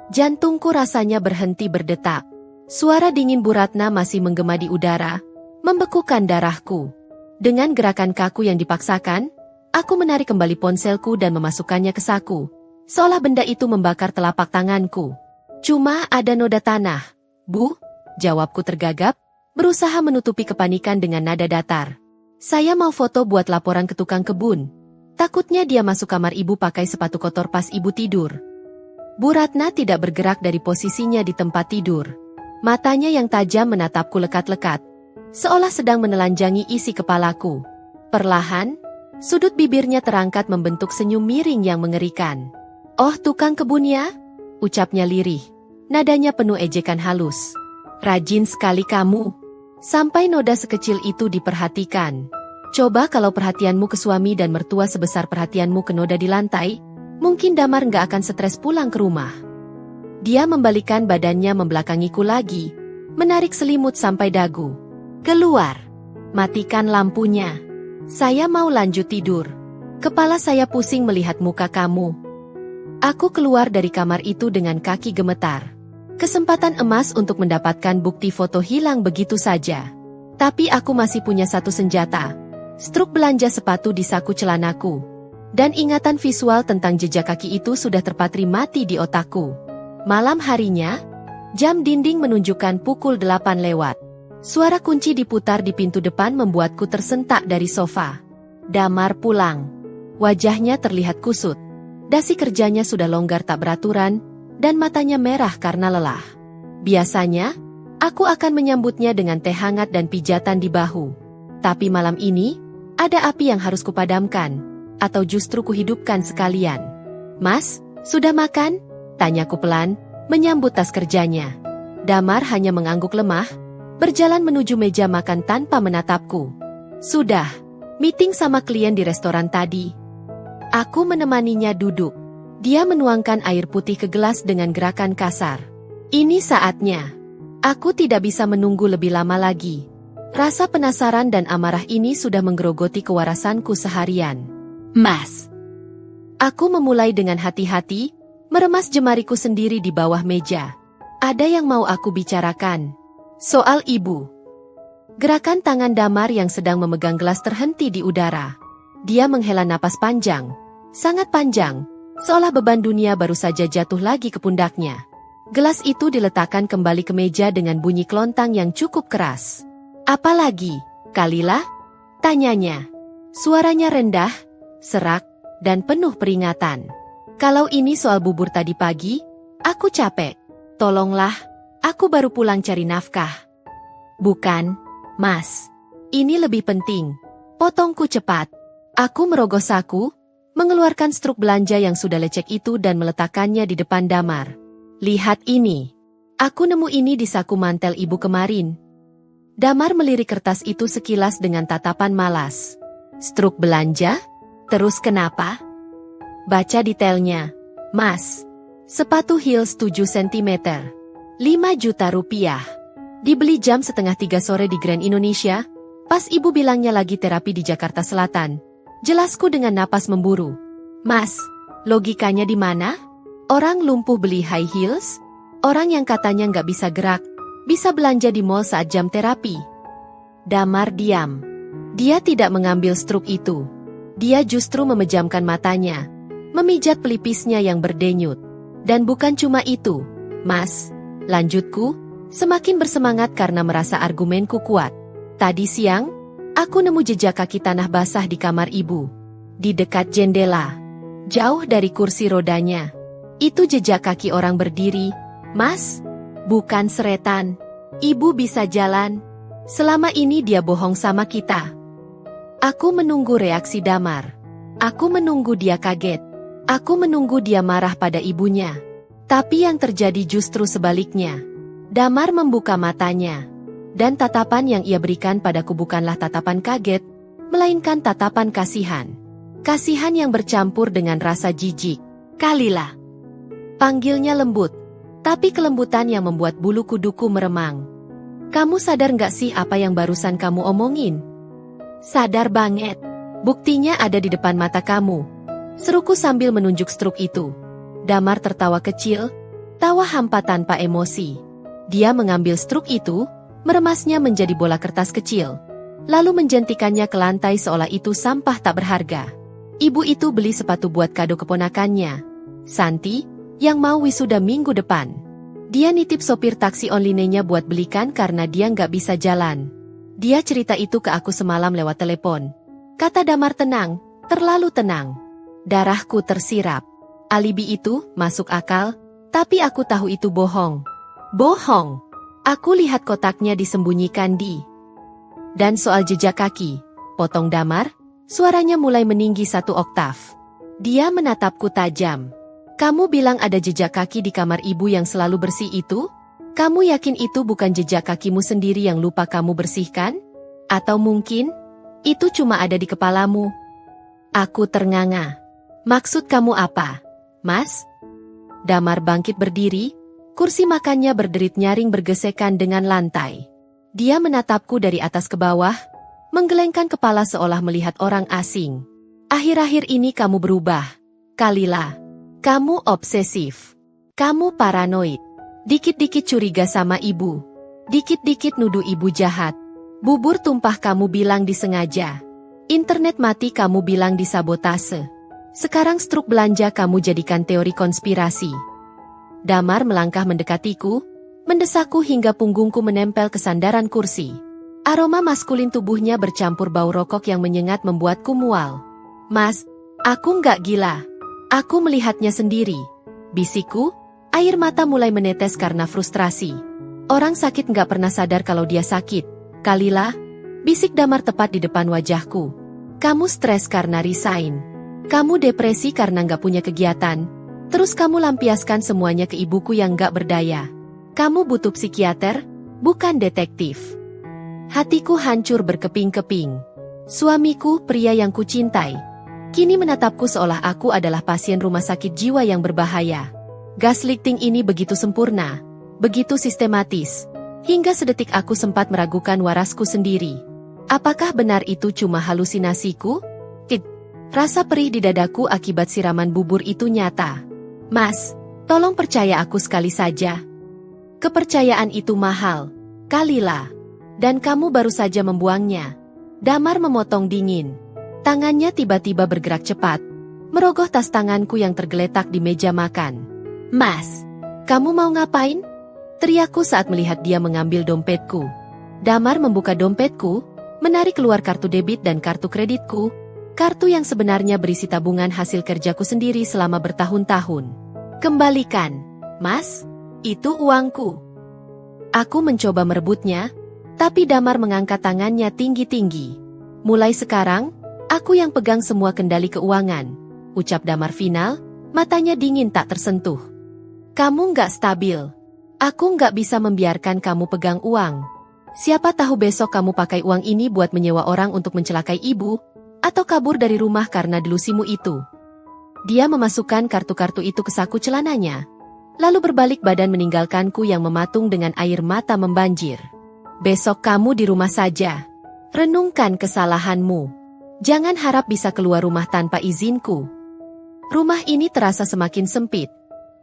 Jantungku rasanya berhenti berdetak. Suara dingin Bu Ratna masih menggema di udara, membekukan darahku. Dengan gerakan kaku yang dipaksakan, aku menarik kembali ponselku dan memasukkannya ke saku, seolah benda itu membakar telapak tanganku. Cuma ada noda tanah, Bu, jawabku tergagap, berusaha menutupi kepanikan dengan nada datar. Saya mau foto buat laporan ke tukang kebun. Takutnya dia masuk kamar ibu pakai sepatu kotor pas ibu tidur. Bu Ratna tidak bergerak dari posisinya di tempat tidur. Matanya yang tajam menatapku lekat-lekat, seolah sedang menelanjangi isi kepalaku. Perlahan, sudut bibirnya terangkat membentuk senyum miring yang mengerikan. Oh, tukang kebun ya? Ucapnya lirih. Nadanya penuh ejekan halus. Rajin sekali kamu. Sampai noda sekecil itu diperhatikan. Coba kalau perhatianmu ke suami dan mertua sebesar perhatianmu ke noda di lantai, mungkin Damar nggak akan stres pulang ke rumah. Dia membalikkan badannya membelakangiku lagi, menarik selimut sampai dagu. Keluar. Matikan lampunya. Saya mau lanjut tidur. Kepala saya pusing melihat muka kamu. Aku keluar dari kamar itu dengan kaki gemetar. Kesempatan emas untuk mendapatkan bukti foto hilang begitu saja. Tapi aku masih punya satu senjata. Struk belanja sepatu di saku celanaku. Dan ingatan visual tentang jejak kaki itu sudah terpatri mati di otakku. Malam harinya, jam dinding menunjukkan pukul 8 lewat. Suara kunci diputar di pintu depan membuatku tersentak dari sofa. Damar pulang. Wajahnya terlihat kusut. Dasi kerjanya sudah longgar tak beraturan, dan matanya merah karena lelah. Biasanya, aku akan menyambutnya dengan teh hangat dan pijatan di bahu. Tapi malam ini, ada api yang harus kupadamkan, atau justru kuhidupkan sekalian. Mas, sudah makan? Tanyaku pelan, menyambut tas kerjanya. Damar hanya mengangguk lemah, berjalan menuju meja makan tanpa menatapku. Sudah, meeting sama klien di restoran tadi. Aku menemaninya duduk. Dia menuangkan air putih ke gelas dengan gerakan kasar. Ini saatnya. Aku tidak bisa menunggu lebih lama lagi. Rasa penasaran dan amarah ini sudah menggerogoti kewarasanku seharian. Mas. Aku memulai dengan hati-hati, meremas jemariku sendiri di bawah meja. Ada yang mau aku bicarakan. Soal ibu. Gerakan tangan Damar yang sedang memegang gelas terhenti di udara. Dia menghela napas panjang. Sangat panjang. Seolah beban dunia baru saja jatuh lagi ke pundaknya. Gelas itu diletakkan kembali ke meja dengan bunyi kelontang yang cukup keras. Apalagi, Kalila? Tanyanya. Suaranya rendah, serak, dan penuh peringatan. Kalau ini soal bubur tadi pagi, aku capek. Tolonglah, aku baru pulang cari nafkah. Bukan, Mas. Ini lebih penting. Potongku cepat. Aku merogoh saku, mengeluarkan struk belanja yang sudah lecek itu dan meletakkannya di depan Damar. Lihat ini. Aku nemu ini di saku mantel ibu kemarin. Damar melirik kertas itu sekilas dengan tatapan malas. Struk belanja? Terus kenapa? Baca detailnya. Mas. Sepatu heels 7 cm. 5 juta rupiah. Dibeli jam setengah 3 sore di Grand Indonesia. Pas ibu bilangnya lagi terapi di Jakarta Selatan. Jelasku dengan napas memburu. Mas, logikanya di mana? Orang lumpuh beli high heels? Orang yang katanya nggak bisa gerak, bisa belanja di mall saat jam terapi. Damar diam. Dia tidak mengambil struk itu. Dia justru memejamkan matanya, memijat pelipisnya yang berdenyut. Dan bukan cuma itu, Mas. Lanjutku, semakin bersemangat karena merasa argumenku kuat. Tadi siang, aku nemu jejak kaki tanah basah di kamar ibu. Di dekat jendela. Jauh dari kursi rodanya. Itu jejak kaki orang berdiri, Mas. Bukan seretan. Ibu bisa jalan. Selama ini dia bohong sama kita. Aku menunggu reaksi Damar. Aku menunggu dia kaget. Aku menunggu dia marah pada ibunya. Tapi yang terjadi justru sebaliknya. Damar membuka matanya. Dan tatapan yang ia berikan padaku bukanlah tatapan kaget, melainkan tatapan kasihan. Kasihan yang bercampur dengan rasa jijik. Kalila. Panggilnya lembut, tapi kelembutan yang membuat bulu kuduku meremang. Kamu sadar nggak sih apa yang barusan kamu omongin? Sadar banget. Buktinya ada di depan mata kamu. Seruku sambil menunjuk struk itu. Damar tertawa kecil, tawa hampa tanpa emosi. Dia mengambil struk itu, meremasnya menjadi bola kertas kecil. Lalu menjentikannya ke lantai seolah itu sampah tak berharga. Ibu itu beli sepatu buat kado keponakannya, Santi, yang mau wisuda minggu depan. Dia nitip sopir taksi online-nya buat belikan karena dia nggak bisa jalan. Dia cerita itu ke aku semalam lewat telepon. Kata Damar tenang, terlalu tenang. Darahku tersirap. Alibi itu masuk akal, tapi aku tahu itu bohong. Bohong. Aku lihat kotaknya disembunyikan di. Dan soal jejak kaki, potong Damar, suaranya mulai meninggi 1 oktav. Dia menatapku tajam. Kamu bilang ada jejak kaki di kamar ibu yang selalu bersih itu? Kamu yakin itu bukan jejak kakimu sendiri yang lupa kamu bersihkan? Atau mungkin, itu cuma ada di kepalamu? Aku ternganga. Maksud kamu apa, Mas? Damar bangkit berdiri. Kursi makannya berderit nyaring bergesekan dengan lantai. Dia menatapku dari atas ke bawah, menggelengkan kepala seolah melihat orang asing. Akhir-akhir ini kamu berubah, Kalila. Kamu obsesif. Kamu paranoid. Dikit-dikit curiga sama ibu. Dikit-dikit nuduh ibu jahat. Bubur tumpah kamu bilang disengaja. Internet mati kamu bilang disabotase. Sekarang struk belanja kamu jadikan teori konspirasi. Damar melangkah mendekatiku, mendesakku hingga punggungku menempel ke sandaran kursi. Aroma maskulin tubuhnya bercampur bau rokok yang menyengat membuatku mual. Mas, aku nggak gila. Aku melihatnya sendiri. Bisikku, air mata mulai menetes karena frustrasi. Orang sakit nggak pernah sadar kalau dia sakit. Kalila, bisik Damar tepat di depan wajahku. Kamu stres karena resign. Kamu depresi karena nggak punya kegiatan. Terus kamu lampiaskan semuanya ke ibuku yang gak berdaya. Kamu butuh psikiater, bukan detektif. Hatiku hancur berkeping-keping. Suamiku, pria yang kucintai, kini menatapku seolah aku adalah pasien rumah sakit jiwa yang berbahaya. Gaslighting ini begitu sempurna, begitu sistematis, hingga sedetik aku sempat meragukan warasku sendiri. Apakah benar itu cuma halusinasiku? Rasa perih di dadaku akibat siraman bubur itu nyata. Mas, tolong percaya aku sekali saja. Kepercayaan itu mahal, Kalila. Dan kamu baru saja membuangnya. Damar memotong dingin. Tangannya tiba-tiba bergerak cepat, merogoh tas tanganku yang tergeletak di meja makan. Mas, kamu mau ngapain? Teriakku saat melihat dia mengambil dompetku. Damar membuka dompetku, menarik keluar kartu debit dan kartu kreditku. Kartu yang sebenarnya berisi tabungan hasil kerjaku sendiri selama bertahun-tahun. Kembalikan, Mas, itu uangku. Aku mencoba merebutnya, tapi Damar mengangkat tangannya tinggi-tinggi. Mulai sekarang, aku yang pegang semua kendali keuangan, ucap Damar final, matanya dingin tak tersentuh. Kamu nggak stabil. Aku nggak bisa membiarkan kamu pegang uang. Siapa tahu besok kamu pakai uang ini buat menyewa orang untuk mencelakai ibu, atau kabur dari rumah karena delusimu itu. Dia memasukkan kartu-kartu itu ke saku celananya, lalu berbalik badan meninggalkanku yang mematung dengan air mata membanjir. Besok kamu di rumah saja. Renungkan kesalahanmu. Jangan harap bisa keluar rumah tanpa izinku. Rumah ini terasa semakin sempit,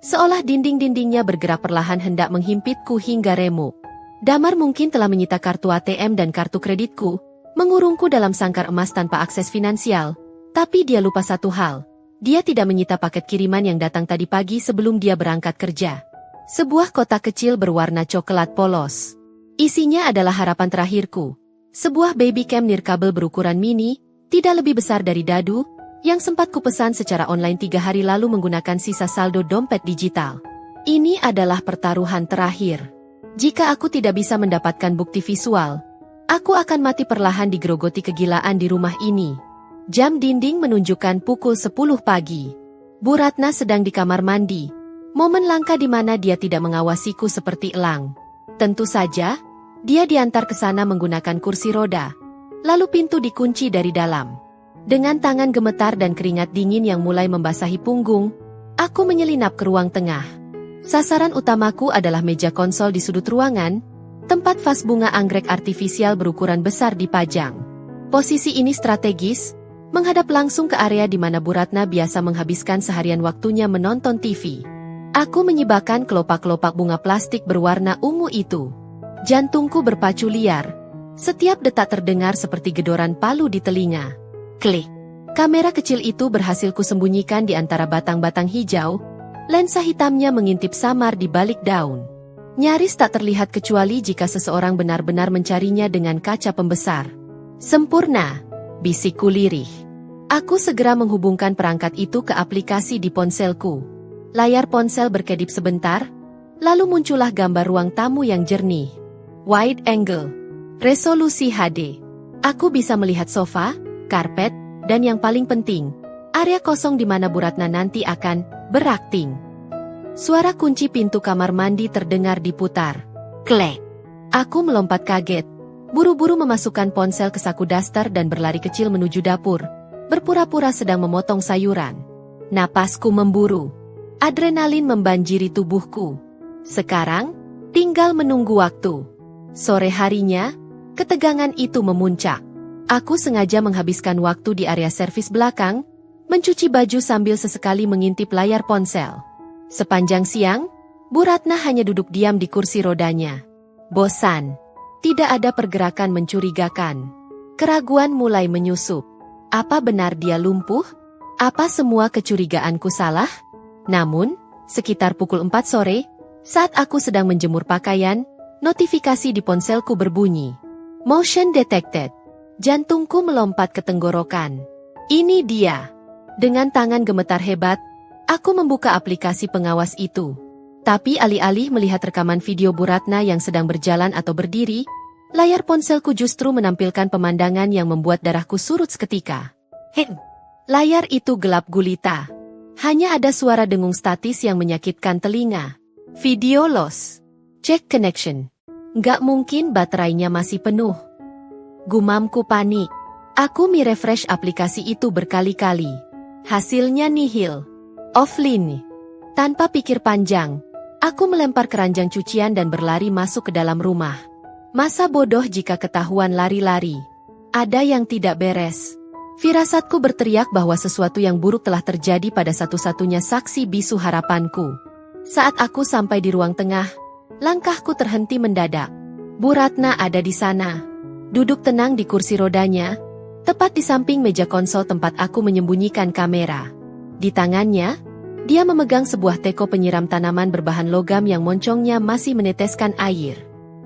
seolah dinding-dindingnya bergerak perlahan hendak menghimpitku hingga remuk. Damar mungkin telah menyita kartu ATM dan kartu kreditku, mengurungku dalam sangkar emas tanpa akses finansial. Tapi dia lupa satu hal. Dia tidak menyita paket kiriman yang datang tadi pagi sebelum dia berangkat kerja. Sebuah kotak kecil berwarna coklat polos. Isinya adalah harapan terakhirku. Sebuah baby cam nirkabel berukuran mini, tidak lebih besar dari dadu, yang sempat kupesan secara online 3 hari lalu menggunakan sisa saldo dompet digital. Ini adalah pertaruhan terakhir. Jika aku tidak bisa mendapatkan bukti visual, aku akan mati perlahan digerogoti kegilaan di rumah ini. Jam dinding menunjukkan pukul 10 pagi. Bu Ratna sedang di kamar mandi. Momen langka di mana dia tidak mengawasiku seperti elang. Tentu saja, dia diantar ke sana menggunakan kursi roda. Lalu pintu dikunci dari dalam. Dengan tangan gemetar dan keringat dingin yang mulai membasahi punggung, aku menyelinap ke ruang tengah. Sasaran utamaku adalah meja konsol di sudut ruangan, tempat vas bunga anggrek artifisial berukuran besar dipajang. Posisi ini strategis, menghadap langsung ke area di mana Bu Ratna biasa menghabiskan seharian waktunya menonton TV. Aku menyibakkan kelopak-kelopak bunga plastik berwarna ungu itu. Jantungku berpacu liar. Setiap detak terdengar seperti gedoran palu di telinga. Klik. Kamera kecil itu berhasil kusembunyikan di antara batang-batang hijau. Lensa hitamnya mengintip samar di balik daun. Nyaris tak terlihat kecuali jika seseorang benar-benar mencarinya dengan kaca pembesar. Sempurna, bisikku lirih. Aku segera menghubungkan perangkat itu ke aplikasi di ponselku. Layar ponsel berkedip sebentar, lalu muncullah gambar ruang tamu yang jernih. Wide angle. Resolusi HD. Aku bisa melihat sofa, karpet, dan yang paling penting, area kosong di mana Bu Ratna nanti akan berakting. Suara kunci pintu kamar mandi terdengar diputar. Klek. Aku melompat kaget. Buru-buru memasukkan ponsel ke saku daster dan berlari kecil menuju dapur, berpura-pura sedang memotong sayuran. Napasku memburu. Adrenalin membanjiri tubuhku. Sekarang, tinggal menunggu waktu. Sore harinya, ketegangan itu memuncak. Aku sengaja menghabiskan waktu di area servis belakang, mencuci baju sambil sesekali mengintip layar ponsel. Sepanjang siang, Bu Ratna hanya duduk diam di kursi rodanya. Bosan. Tidak ada pergerakan mencurigakan. Keraguan mulai menyusup. Apa benar dia lumpuh? Apa semua kecurigaanku salah? Namun, sekitar pukul 4 sore, saat aku sedang menjemur pakaian, notifikasi di ponselku berbunyi. Motion detected. Jantungku melompat ke tenggorokan. Ini dia. Dengan tangan gemetar hebat, aku membuka aplikasi pengawas itu. Tapi alih-alih melihat rekaman video Bu Ratna yang sedang berjalan atau berdiri, layar ponselku justru menampilkan pemandangan yang membuat darahku surut seketika. Layar itu gelap gulita. Hanya ada suara dengung statis yang menyakitkan telinga. Video loss. Check connection. Nggak mungkin baterainya masih penuh. Gumamku panik. Aku mi-refresh aplikasi itu berkali-kali. Hasilnya nihil. Offline. Tanpa pikir panjang, aku melempar keranjang cucian dan berlari masuk ke dalam rumah. Masa bodoh jika ketahuan lari-lari. Ada yang tidak beres. Firasatku berteriak bahwa sesuatu yang buruk telah terjadi pada satu-satunya saksi bisu harapanku. Saat aku sampai di ruang tengah, langkahku terhenti mendadak. Bu Ratna ada di sana. Duduk tenang di kursi rodanya, tepat di samping meja konsol tempat aku menyembunyikan kamera. Di tangannya, dia memegang sebuah teko penyiram tanaman berbahan logam yang moncongnya masih meneteskan air.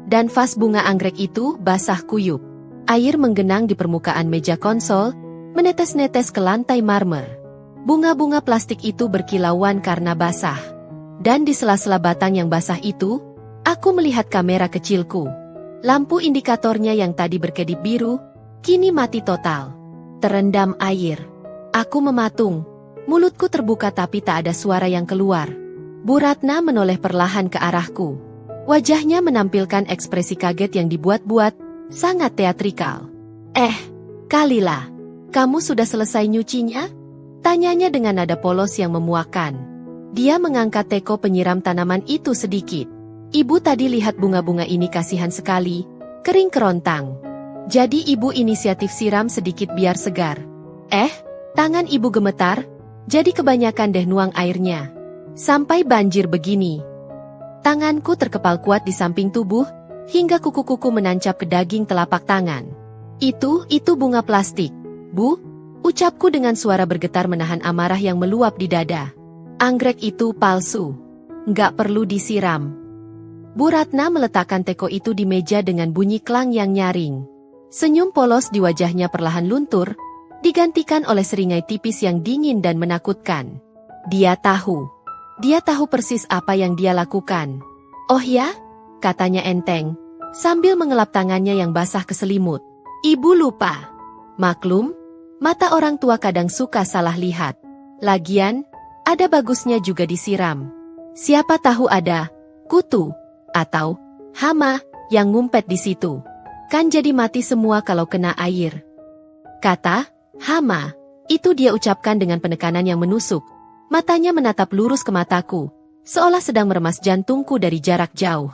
Dan vas bunga anggrek itu basah kuyup. Air menggenang di permukaan meja konsol, menetes-netes ke lantai marmer. Bunga-bunga plastik itu berkilauan karena basah. Dan di sela-sela batang yang basah itu, aku melihat kamera kecilku. Lampu indikatornya yang tadi berkedip biru, kini mati total. Terendam air. Aku mematung. Mulutku terbuka tapi tak ada suara yang keluar. Bu Ratna menoleh perlahan ke arahku. Wajahnya menampilkan ekspresi kaget yang dibuat-buat, sangat teatrikal. Kalila. Kamu sudah selesai nyucinya? Tanyanya dengan nada polos yang memuakkan. Dia mengangkat teko penyiram tanaman itu sedikit. Ibu tadi lihat bunga-bunga ini kasihan sekali, kering kerontang. Jadi ibu inisiatif siram sedikit biar segar. Tangan ibu gemetar, jadi kebanyakan deh nuang airnya. Sampai banjir begini. Tanganku terkepal kuat di samping tubuh, hingga kuku-kuku menancap ke daging telapak tangan. Itu bunga plastik, Bu, ucapku dengan suara bergetar menahan amarah yang meluap di dada. Anggrek itu palsu. Nggak perlu disiram. Bu Ratna meletakkan teko itu di meja dengan bunyi klang yang nyaring. Senyum polos di wajahnya perlahan luntur, digantikan oleh seringai tipis yang dingin dan menakutkan. Dia tahu persis apa yang dia lakukan. Oh ya? Katanya enteng, sambil mengelap tangannya yang basah ke selimut. Ibu lupa. Maklum, mata orang tua kadang suka salah lihat. Lagian, ada bagusnya juga disiram. Siapa tahu ada kutu atau hama yang ngumpet di situ. Kan jadi mati semua kalau kena air. Kata hama itu dia ucapkan dengan penekanan yang menusuk. Matanya menatap lurus ke mataku, seolah sedang meremas jantungku dari jarak jauh.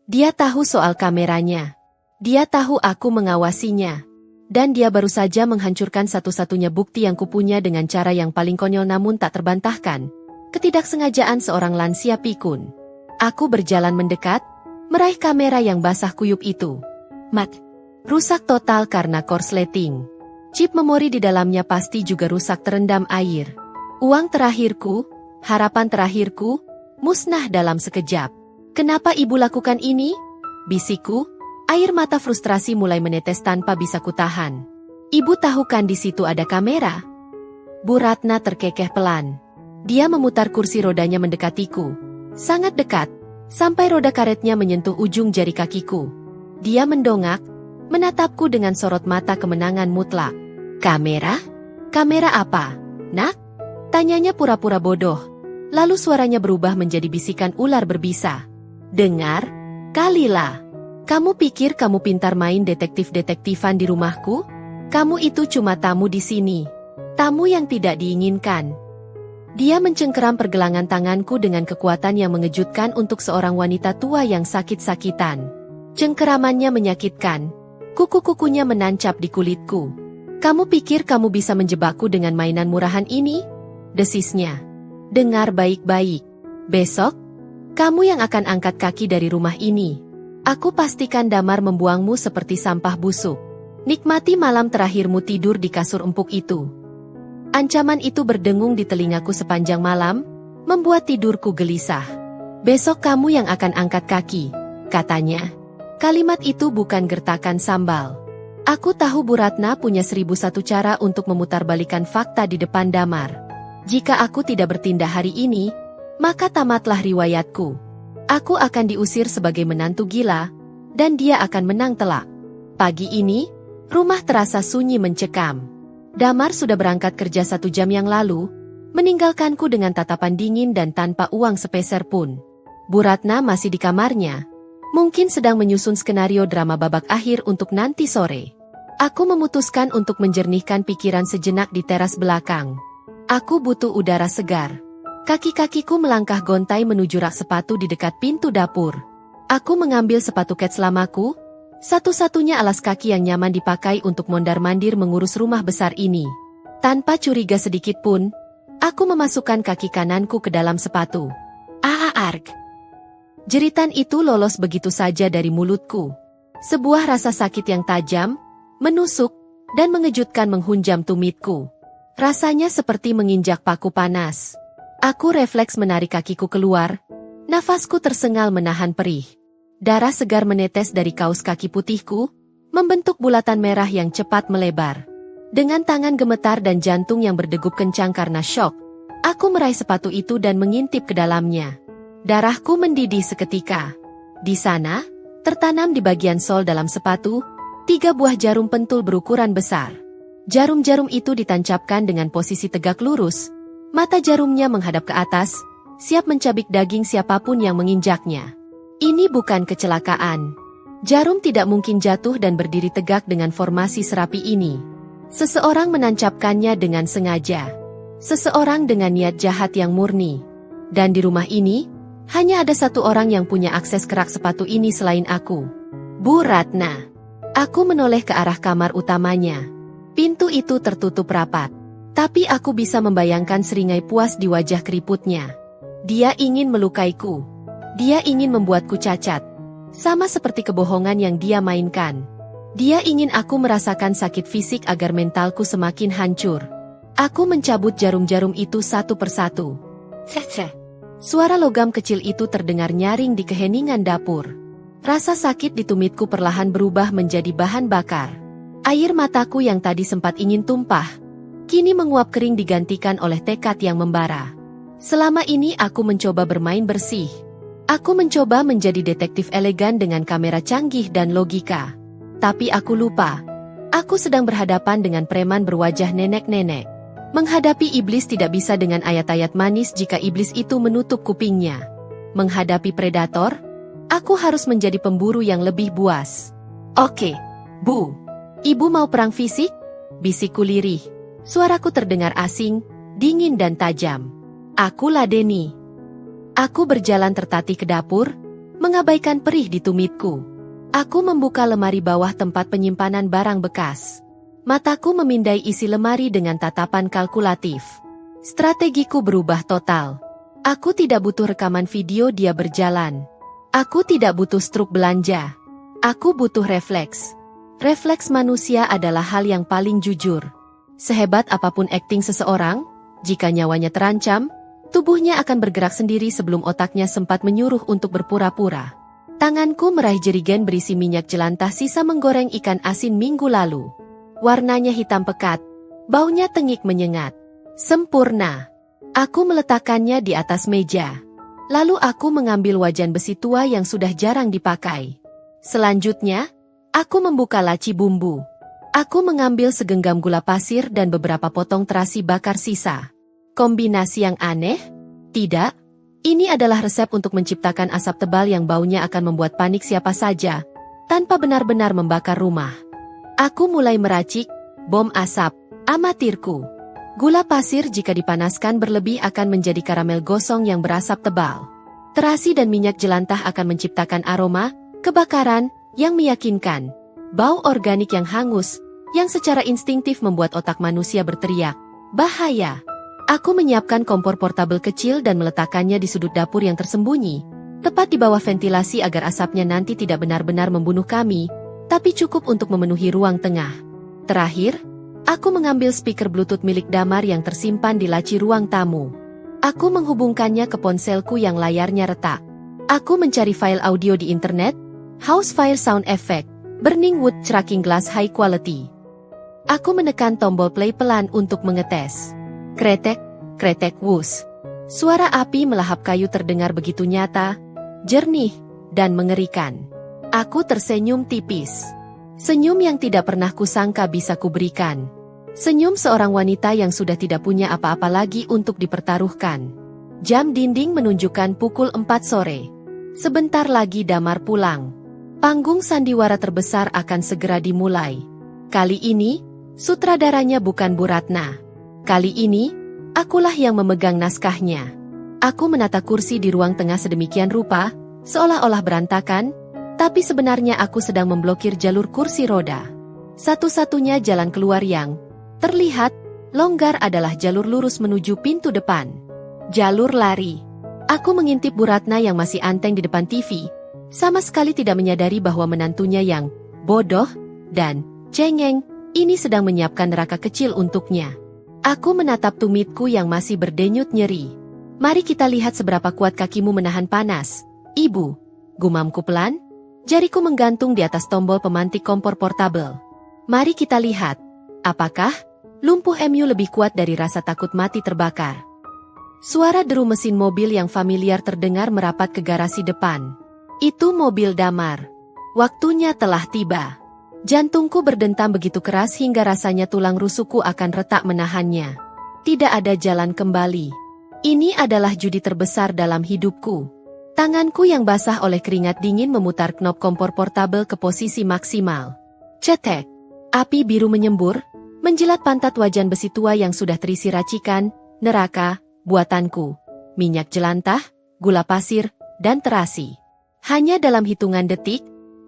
Dia tahu soal kameranya. Dia tahu aku mengawasinya. Dan dia baru saja menghancurkan satu-satunya bukti yang kupunya dengan cara yang paling konyol namun tak terbantahkan. Ketidaksengajaan seorang lansia pikun. Aku berjalan mendekat, meraih kamera yang basah kuyup itu. Rusak total karena korsleting. Chip memori di dalamnya pasti juga rusak terendam air. Uang terakhirku, harapan terakhirku, musnah dalam sekejap. Kenapa ibu lakukan ini? Bisikku, air mata frustrasi mulai menetes tanpa bisa kutahan. Ibu tahu kan di situ ada kamera? Bu Ratna terkekeh pelan. Dia memutar kursi rodanya mendekatiku. Sangat dekat, sampai roda karetnya menyentuh ujung jari kakiku. Dia mendongak, menatapku dengan sorot mata kemenangan mutlak. Kamera? Kamera apa, Nak? Tanyanya pura-pura bodoh. Lalu suaranya berubah menjadi bisikan ular berbisa. Dengar, Kalila. Kamu pikir kamu pintar main detektif-detektifan di rumahku? Kamu itu cuma tamu di sini. Tamu yang tidak diinginkan. Dia mencengkeram pergelangan tanganku dengan kekuatan yang mengejutkan untuk seorang wanita tua yang sakit-sakitan. Cengkeramannya menyakitkan. Kuku-kukunya menancap di kulitku. Kamu pikir kamu bisa menjebakku dengan mainan murahan ini? Desisnya. Dengar baik-baik. Besok, kamu yang akan angkat kaki dari rumah ini. Aku pastikan Damar membuangmu seperti sampah busuk. Nikmati malam terakhirmu tidur di kasur empuk itu. Ancaman itu berdengung di telingaku sepanjang malam, membuat tidurku gelisah. Besok kamu yang akan angkat kaki, katanya. Kalimat itu bukan gertakan sambal. Aku tahu Bu Ratna punya 1001 cara untuk memutarbalikkan fakta di depan Damar. Jika aku tidak bertindak hari ini, maka tamatlah riwayatku. Aku akan diusir sebagai menantu gila, dan dia akan menang telak. Pagi ini, rumah terasa sunyi mencekam. Damar sudah berangkat kerja 1 jam yang lalu, meninggalkanku dengan tatapan dingin dan tanpa uang sepeser pun. Bu Ratna masih di kamarnya, mungkin sedang menyusun skenario drama babak akhir untuk nanti sore. Aku memutuskan untuk menjernihkan pikiran sejenak di teras belakang. Aku butuh udara segar. Kaki-kakiku melangkah gontai menuju rak sepatu di dekat pintu dapur. Aku mengambil sepatu kets lamaku, satu-satunya alas kaki yang nyaman dipakai untuk mondar-mandir mengurus rumah besar ini. Tanpa curiga sedikit pun, aku memasukkan kaki kananku ke dalam sepatu. Arg! Jeritan itu lolos begitu saja dari mulutku. Sebuah rasa sakit yang tajam, menusuk, dan mengejutkan menghunjam tumitku. Rasanya seperti menginjak paku panas. Aku refleks menarik kakiku keluar, nafasku tersengal menahan perih. Darah segar menetes dari kaus kaki putihku, membentuk bulatan merah yang cepat melebar. Dengan tangan gemetar dan jantung yang berdegup kencang karena syok, aku meraih sepatu itu dan mengintip ke dalamnya. Darahku mendidih seketika. Di sana, tertanam di bagian sol dalam sepatu, 3 buah jarum pentul berukuran besar. Jarum-jarum itu ditancapkan dengan posisi tegak lurus, mata jarumnya menghadap ke atas, siap mencabik daging siapapun yang menginjaknya. Ini bukan kecelakaan. Jarum tidak mungkin jatuh dan berdiri tegak dengan formasi serapi ini. Seseorang menancapkannya dengan sengaja. Seseorang dengan niat jahat yang murni. Dan di rumah ini, hanya ada satu orang yang punya akses ke rak sepatu ini selain aku. Bu Ratna. Aku menoleh ke arah kamar utamanya. Pintu itu tertutup rapat. Tapi aku bisa membayangkan seringai puas di wajah keriputnya. Dia ingin melukaiku. Dia ingin membuatku cacat. Sama seperti kebohongan yang dia mainkan. Dia ingin aku merasakan sakit fisik agar mentalku semakin hancur. Aku mencabut jarum-jarum itu satu persatu. Cek. Suara logam kecil itu terdengar nyaring di keheningan dapur. Rasa sakit di tumitku perlahan berubah menjadi bahan bakar. Air mataku yang tadi sempat ingin tumpah, kini menguap kering digantikan oleh tekad yang membara. Selama ini aku mencoba bermain bersih. Aku mencoba menjadi detektif elegan dengan kamera canggih dan logika. Tapi aku lupa. Aku sedang berhadapan dengan preman berwajah nenek-nenek. Menghadapi iblis tidak bisa dengan ayat-ayat manis jika iblis itu menutup kupingnya. Menghadapi predator, aku harus menjadi pemburu yang lebih buas. Oke, Bu. Ibu mau perang fisik? Bisikku lirih. Suaraku terdengar asing, dingin dan tajam. Aku ladeni. Aku berjalan tertatih ke dapur, mengabaikan perih di tumitku. Aku membuka lemari bawah tempat penyimpanan barang bekas. Mataku memindai isi lemari dengan tatapan kalkulatif. Strategiku berubah total. Aku tidak butuh rekaman video dia berjalan. Aku tidak butuh struk belanja. Aku butuh refleks. Refleks manusia adalah hal yang paling jujur. Sehebat apapun akting seseorang, jika nyawanya terancam, tubuhnya akan bergerak sendiri sebelum otaknya sempat menyuruh untuk berpura-pura. Tanganku meraih jerigen berisi minyak jelantah sisa menggoreng ikan asin minggu lalu. Warnanya hitam pekat, baunya tengik menyengat. Sempurna. Aku meletakkannya di atas meja. Lalu aku mengambil wajan besi tua yang sudah jarang dipakai. Selanjutnya, aku membuka laci bumbu. Aku mengambil segenggam gula pasir dan beberapa potong terasi bakar sisa. Kombinasi yang aneh? Tidak. Ini adalah resep untuk menciptakan asap tebal yang baunya akan membuat panik siapa saja, tanpa benar-benar membakar rumah. Aku mulai meracik bom asap amatirku. Gula pasir jika dipanaskan berlebih akan menjadi karamel gosong yang berasap tebal. Terasi dan minyak jelantah akan menciptakan aroma kebakaran yang meyakinkan. Bau organik yang hangus, yang secara instingtif membuat otak manusia berteriak, bahaya. Aku menyiapkan kompor portabel kecil dan meletakkannya di sudut dapur yang tersembunyi, tepat di bawah ventilasi agar asapnya nanti tidak benar-benar membunuh kami, tapi cukup untuk memenuhi ruang tengah. Terakhir, aku mengambil speaker Bluetooth milik Damar yang tersimpan di laci ruang tamu. Aku menghubungkannya ke ponselku yang layarnya retak. Aku mencari file audio di internet, house file sound effect, burning wood cracking glass high quality. Aku menekan tombol play pelan untuk mengetes. Kretek, kretek wus. Suara api melahap kayu terdengar begitu nyata, jernih, dan mengerikan. Aku tersenyum tipis. Senyum yang tidak pernah kusangka bisa kuberikan. Senyum seorang wanita yang sudah tidak punya apa-apa lagi untuk dipertaruhkan. Jam dinding menunjukkan pukul 4 sore. Sebentar lagi Damar pulang. Panggung sandiwara terbesar akan segera dimulai. Kali ini, sutradaranya bukan Bu Ratna. Kali ini, akulah yang memegang naskahnya. Aku menata kursi di ruang tengah sedemikian rupa, seolah-olah berantakan, tapi sebenarnya aku sedang memblokir jalur kursi roda. Satu-satunya jalan keluar yang terlihat longgar adalah jalur lurus menuju pintu depan. Jalur lari. Aku mengintip Bu Ratna yang masih anteng di depan TV, sama sekali tidak menyadari bahwa menantunya yang bodoh dan cengeng ini sedang menyiapkan neraka kecil untuknya. Aku menatap tumitku yang masih berdenyut nyeri. Mari kita lihat seberapa kuat kakimu menahan panas, Ibu. Gumamku pelan. Jariku menggantung di atas tombol pemantik kompor portabel. Mari kita lihat, apakah lumpuh MU lebih kuat dari rasa takut mati terbakar. Suara deru mesin mobil yang familiar terdengar merapat ke garasi depan. Itu mobil Damar. Waktunya telah tiba. Jantungku berdentam begitu keras hingga rasanya tulang rusukku akan retak menahannya. Tidak ada jalan kembali. Ini adalah judi terbesar dalam hidupku. Tanganku yang basah oleh keringat dingin memutar knop kompor portabel ke posisi maksimal. Cetek. Api biru menyembur, menjilat pantat wajan besi tua yang sudah terisi racikan, neraka, buatanku, minyak jelantah, gula pasir, dan terasi. Hanya dalam hitungan detik,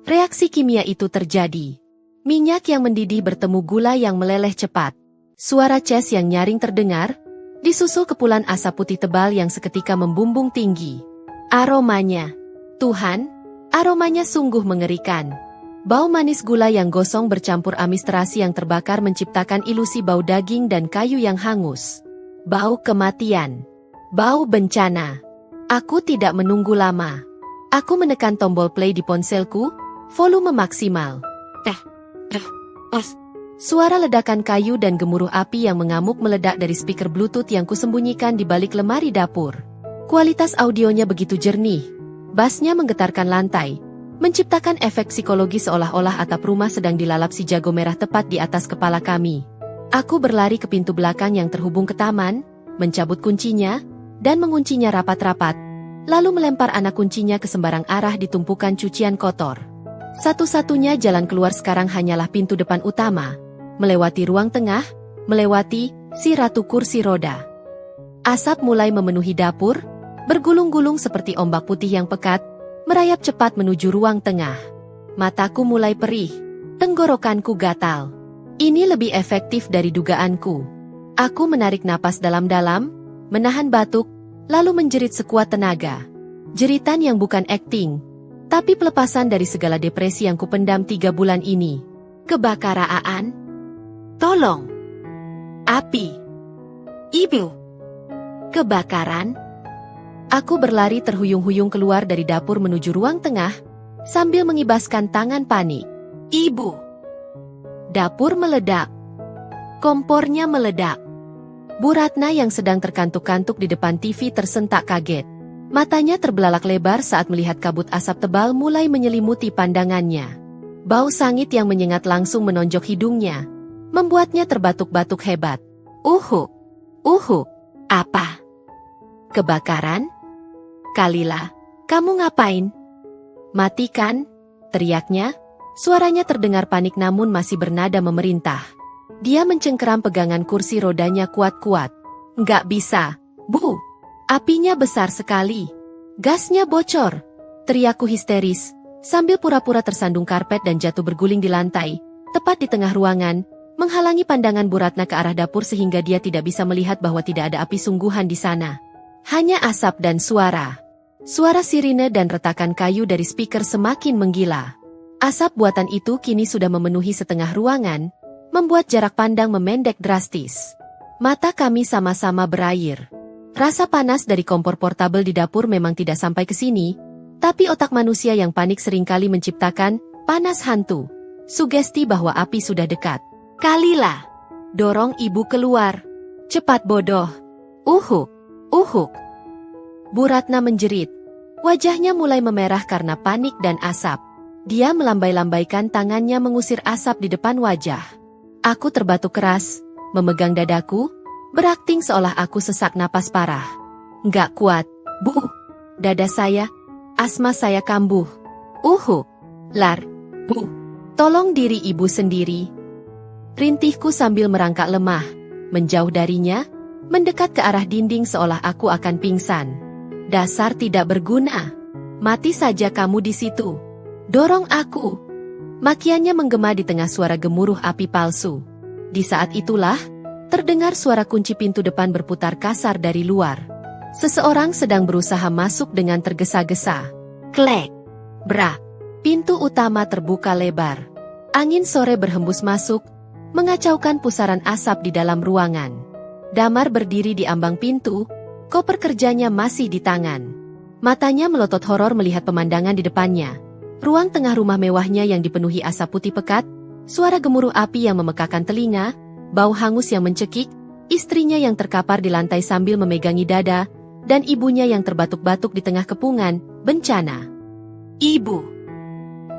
reaksi kimia itu terjadi. Minyak yang mendidih bertemu gula yang meleleh cepat. Suara ces yang nyaring terdengar, disusul kepulan asap putih tebal yang seketika membumbung tinggi. Aromanya, Tuhan, aromanya sungguh mengerikan. Bau manis gula yang gosong bercampur amis terasi yang terbakar menciptakan ilusi bau daging dan kayu yang hangus. Bau kematian. Bau bencana. Aku tidak menunggu lama. Aku menekan tombol play di ponselku, volume maksimal. Suara ledakan kayu dan gemuruh api yang mengamuk meledak dari speaker Bluetooth yang kusembunyikan di balik lemari dapur. Kualitas audionya begitu jernih. Bassnya menggetarkan lantai, menciptakan efek psikologi seolah-olah atap rumah sedang dilalap si jago merah tepat di atas kepala kami. Aku berlari ke pintu belakang yang terhubung ke taman, mencabut kuncinya, dan menguncinya rapat-rapat, lalu melempar anak kuncinya ke sembarang arah di tumpukan cucian kotor. Satu-satunya jalan keluar sekarang hanyalah pintu depan utama, melewati ruang tengah, melewati si ratu kursi roda. Asap mulai memenuhi dapur, bergulung-gulung seperti ombak putih yang pekat, merayap cepat menuju ruang tengah. Mataku mulai perih, tenggorokanku gatal. Ini lebih efektif dari dugaanku. Aku menarik napas dalam-dalam, menahan batuk, lalu menjerit sekuat tenaga. Jeritan yang bukan akting, tapi pelepasan dari segala depresi yang kupendam 3 bulan ini. Kebakaran. Tolong. Api. Ibu. Kebakaran. Aku berlari terhuyung-huyung keluar dari dapur menuju ruang tengah, sambil mengibaskan tangan panik. Ibu. Dapur meledak. Kompornya meledak. Bu Ratna yang sedang terkantuk-kantuk di depan TV tersentak kaget. Matanya terbelalak lebar saat melihat kabut asap tebal mulai menyelimuti pandangannya. Bau sangit yang menyengat langsung menonjok hidungnya, membuatnya terbatuk-batuk hebat. Apa? Kebakaran? Kalila, kamu ngapain? Matikan, teriaknya. Suaranya terdengar panik namun masih bernada memerintah. Dia mencengkeram pegangan kursi rodanya kuat-kuat. Nggak bisa, Bu. Apinya besar sekali. Gasnya bocor. Teriakku histeris, sambil pura-pura tersandung karpet dan jatuh berguling di lantai, tepat di tengah ruangan, menghalangi pandangan Bu Ratna ke arah dapur sehingga dia tidak bisa melihat bahwa tidak ada api sungguhan di sana. Hanya asap dan suara. Suara sirine dan retakan kayu dari speaker semakin menggila. Asap buatan itu kini sudah memenuhi setengah ruangan, membuat jarak pandang memendek drastis. Mata kami sama-sama berair. Rasa panas dari kompor portabel di dapur memang tidak sampai ke sini, tapi otak manusia yang panik seringkali menciptakan panas hantu. Sugesti bahwa api sudah dekat. Kalila, dorong ibu keluar. Cepat bodoh. Uhuk. Bu Ratna menjerit. Wajahnya mulai memerah karena panik dan asap. Dia melambai-lambaikan tangannya mengusir asap di depan wajah. Aku terbatuk keras, memegang dadaku, berakting seolah aku sesak napas parah. Nggak kuat, Bu. Dada saya, asma saya kambuh. Lar, Bu. Tolong diri ibu sendiri. Rintihku sambil merangkak lemah, menjauh darinya, mendekat ke arah dinding seolah aku akan pingsan. Dasar tidak berguna. Mati saja kamu di situ. Dorong aku. Makiannya menggema di tengah suara gemuruh api palsu. Di saat itulah, terdengar suara kunci pintu depan berputar kasar dari luar. Seseorang sedang berusaha masuk dengan tergesa-gesa. Klek. Brak. Pintu utama terbuka lebar. Angin sore berhembus masuk, mengacaukan pusaran asap di dalam ruangan. Damar berdiri di ambang pintu, koper kerjanya masih di tangan. Matanya melotot horor melihat pemandangan di depannya. Ruang tengah rumah mewahnya yang dipenuhi asap putih pekat, suara gemuruh api yang memekakan telinga, bau hangus yang mencekik, istrinya yang terkapar di lantai sambil memegangi dada, dan ibunya yang terbatuk-batuk di tengah kepungan, bencana. Ibu!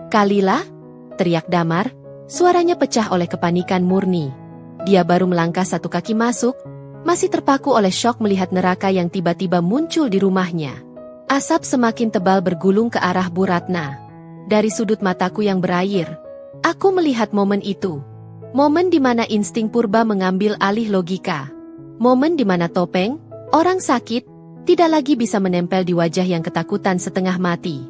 Kalila? Teriak Damar, suaranya pecah oleh kepanikan murni. Dia baru melangkah 1 kaki masuk, masih terpaku oleh syok melihat neraka yang tiba-tiba muncul di rumahnya. Asap semakin tebal bergulung ke arah Bu Ratna. Dari sudut mataku yang berair, aku melihat momen itu. Momen di mana insting purba mengambil alih logika. Momen di mana topeng, orang sakit, tidak lagi bisa menempel di wajah yang ketakutan setengah mati.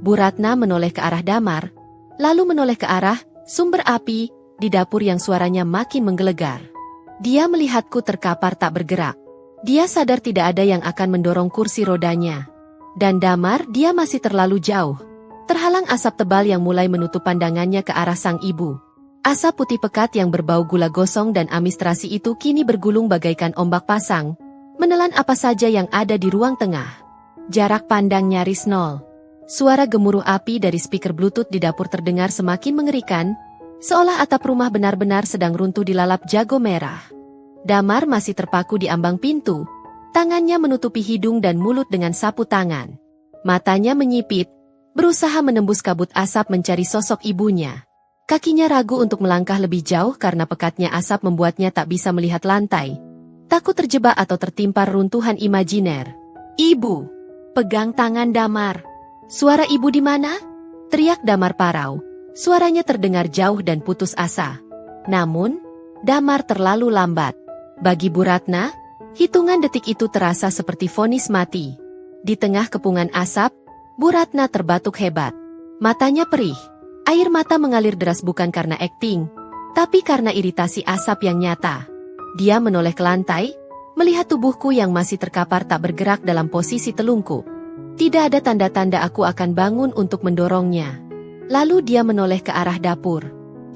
Bu Ratna menoleh ke arah Damar, lalu menoleh ke arah sumber api di dapur yang suaranya makin menggelegar. Dia melihatku terkapar tak bergerak. Dia sadar tidak ada yang akan mendorong kursi rodanya. Dan Damar, dia masih terlalu jauh. Terhalang asap tebal yang mulai menutup pandangannya ke arah sang ibu. Asap putih pekat yang berbau gula gosong dan amis terasi itu kini bergulung bagaikan ombak pasang, menelan apa saja yang ada di ruang tengah. Jarak pandang nyaris nol. Suara gemuruh api dari speaker Bluetooth di dapur terdengar semakin mengerikan, seolah atap rumah benar-benar sedang runtuh dilalap jago merah. Damar masih terpaku di ambang pintu, tangannya menutupi hidung dan mulut dengan sapu tangan. Matanya menyipit, berusaha menembus kabut asap mencari sosok ibunya. Kakinya ragu untuk melangkah lebih jauh karena pekatnya asap membuatnya tak bisa melihat lantai. Takut terjebak atau tertimpa runtuhan imajiner. "Ibu!" Pegang tangan Damar. "Suara ibu di mana?" Teriak Damar parau. Suaranya terdengar jauh dan putus asa. Namun, Damar terlalu lambat. Bagi Bu Ratna, hitungan detik itu terasa seperti vonis mati. Di tengah kepungan asap, Bu Ratna terbatuk hebat. Matanya perih. Air mata mengalir deras bukan karena akting, tapi karena iritasi asap yang nyata. Dia menoleh ke lantai, melihat tubuhku yang masih terkapar tak bergerak dalam posisi telungkup. Tidak ada tanda-tanda aku akan bangun untuk mendorongnya. Lalu dia menoleh ke arah dapur.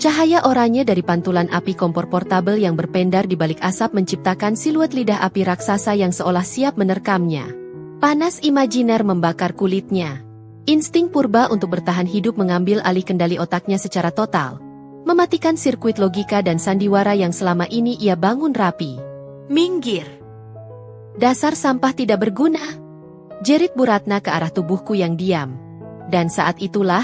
Cahaya oranye dari pantulan api kompor portabel yang berpendar di balik asap menciptakan siluet lidah api raksasa yang seolah siap menerkamnya. Panas imajiner membakar kulitnya. Insting purba untuk bertahan hidup mengambil alih kendali otaknya secara total, mematikan sirkuit logika dan sandiwara yang selama ini ia bangun rapi. "Minggir! Dasar sampah tidak berguna!" jerit Bu Ratna ke arah tubuhku yang diam. Dan saat itulah,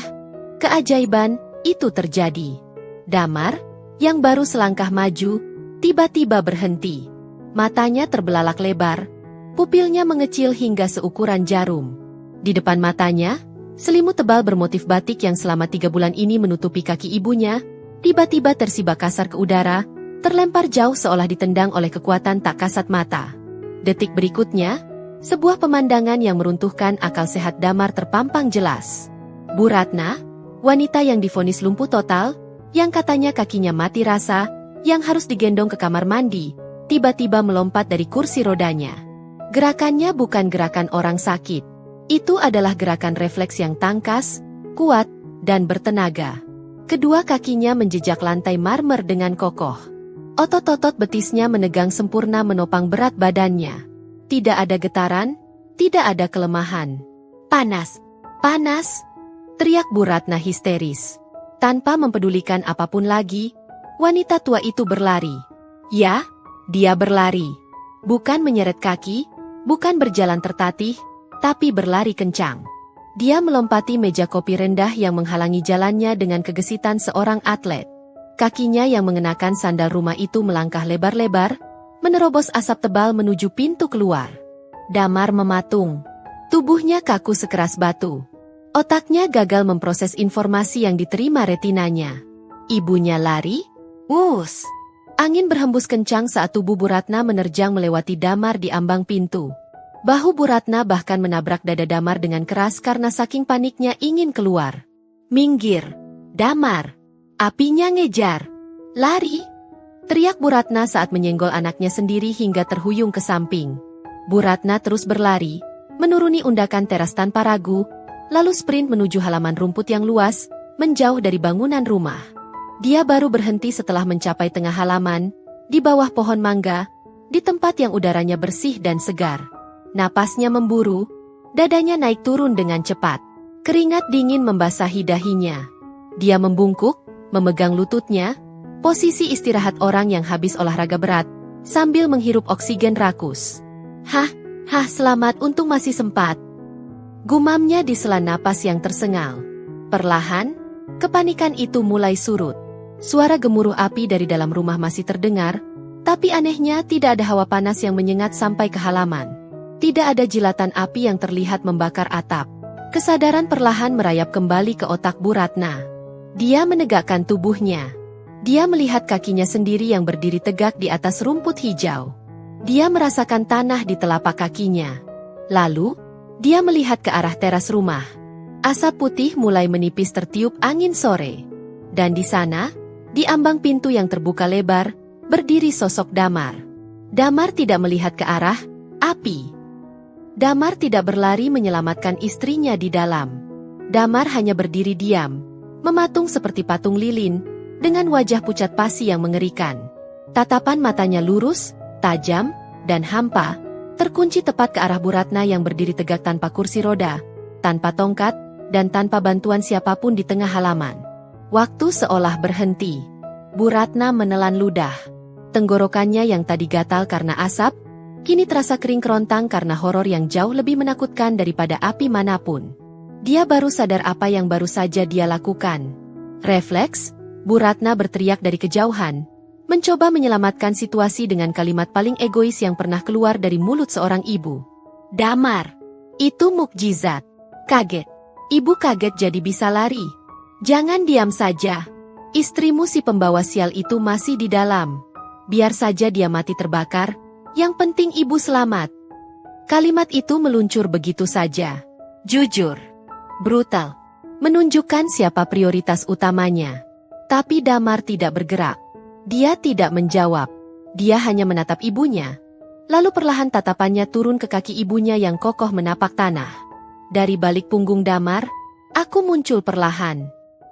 keajaiban itu terjadi. Damar, yang baru selangkah maju, tiba-tiba berhenti. Matanya terbelalak lebar, pupilnya mengecil hingga seukuran jarum. Di depan matanya, selimut tebal bermotif batik yang selama 3 bulan ini menutupi kaki ibunya, tiba-tiba tersibak kasar ke udara, terlempar jauh seolah ditendang oleh kekuatan tak kasat mata. Detik berikutnya, sebuah pemandangan yang meruntuhkan akal sehat Damar terpampang jelas. Bu Ratna, wanita yang divonis lumpuh total, yang katanya kakinya mati rasa, yang harus digendong ke kamar mandi, tiba-tiba melompat dari kursi rodanya. Gerakannya bukan gerakan orang sakit. Itu adalah gerakan refleks yang tangkas, kuat, dan bertenaga. Kedua kakinya menjejak lantai marmer dengan kokoh. Otot-otot betisnya menegang sempurna menopang berat badannya. Tidak ada getaran, tidak ada kelemahan. "Panas! Panas!" teriak Bu Ratna histeris. Tanpa mempedulikan apapun lagi, wanita tua itu berlari. Ya, dia berlari. Bukan menyeret kaki, bukan berjalan tertatih, tapi berlari kencang. Dia melompati meja kopi rendah yang menghalangi jalannya dengan kegesitan seorang atlet. Kakinya yang mengenakan sandal rumah itu melangkah lebar-lebar, menerobos asap tebal menuju pintu keluar. Damar mematung. Tubuhnya kaku sekeras batu. Otaknya gagal memproses informasi yang diterima retinanya. Ibunya lari? Us! Angin berhembus kencang saat tubuh Bu Ratna menerjang melewati Damar di ambang pintu. Bahu Bu Ratna bahkan menabrak dada Damar dengan keras karena saking paniknya ingin keluar. "Minggir! Damar! Apinya ngejar! Lari!" teriak Bu Ratna saat menyenggol anaknya sendiri hingga terhuyung ke samping. Bu Ratna terus berlari, menuruni undakan teras tanpa ragu, lalu sprint menuju halaman rumput yang luas, menjauh dari bangunan rumah. Dia baru berhenti setelah mencapai tengah halaman, di bawah pohon mangga, di tempat yang udaranya bersih dan segar. Napasnya memburu, dadanya naik turun dengan cepat. Keringat dingin membasahi dahinya. Dia membungkuk, memegang lututnya, posisi istirahat orang yang habis olahraga berat, sambil menghirup oksigen rakus. Hah, selamat, untung masih sempat. Gumamnya di sela napas yang tersengal. Perlahan, kepanikan itu mulai surut. Suara gemuruh api dari dalam rumah masih terdengar, tapi anehnya tidak ada hawa panas yang menyengat sampai ke halaman. Tidak ada jilatan api yang terlihat membakar atap. Kesadaran perlahan merayap kembali ke otak Bu Ratna. Dia menegakkan tubuhnya. Dia melihat kakinya sendiri yang berdiri tegak di atas rumput hijau. Dia merasakan tanah di telapak kakinya. Lalu, dia melihat ke arah teras rumah. Asap putih mulai menipis tertiup angin sore. Dan di sana, di ambang pintu yang terbuka lebar, berdiri sosok Damar. Damar tidak melihat ke arah api. Damar tidak berlari menyelamatkan istrinya di dalam. Damar hanya berdiri diam, mematung seperti patung lilin, dengan wajah pucat pasi yang mengerikan. Tatapan matanya lurus, tajam, dan hampa, terkunci tepat ke arah Bu Ratna yang berdiri tegak tanpa kursi roda, tanpa tongkat, dan tanpa bantuan siapapun di tengah halaman. Waktu seolah berhenti. Bu Ratna menelan ludah. Tenggorokannya yang tadi gatal karena asap, kini terasa kering kerontang karena horor yang jauh lebih menakutkan daripada api manapun. Dia baru sadar apa yang baru saja dia lakukan. Refleks, Bu Ratna berteriak dari kejauhan, mencoba menyelamatkan situasi dengan kalimat paling egois yang pernah keluar dari mulut seorang ibu. Damar, itu mukjizat. Kaget. Ibu kaget jadi bisa lari. Jangan diam saja. Istrimu si pembawa sial itu masih di dalam. Biar saja dia mati terbakar, yang penting ibu selamat. Kalimat itu meluncur begitu saja. Jujur. Brutal. Menunjukkan siapa prioritas utamanya. Tapi Damar tidak bergerak. Dia tidak menjawab. Dia hanya menatap ibunya. Lalu perlahan tatapannya turun ke kaki ibunya yang kokoh menapak tanah. Dari balik punggung Damar, aku muncul perlahan.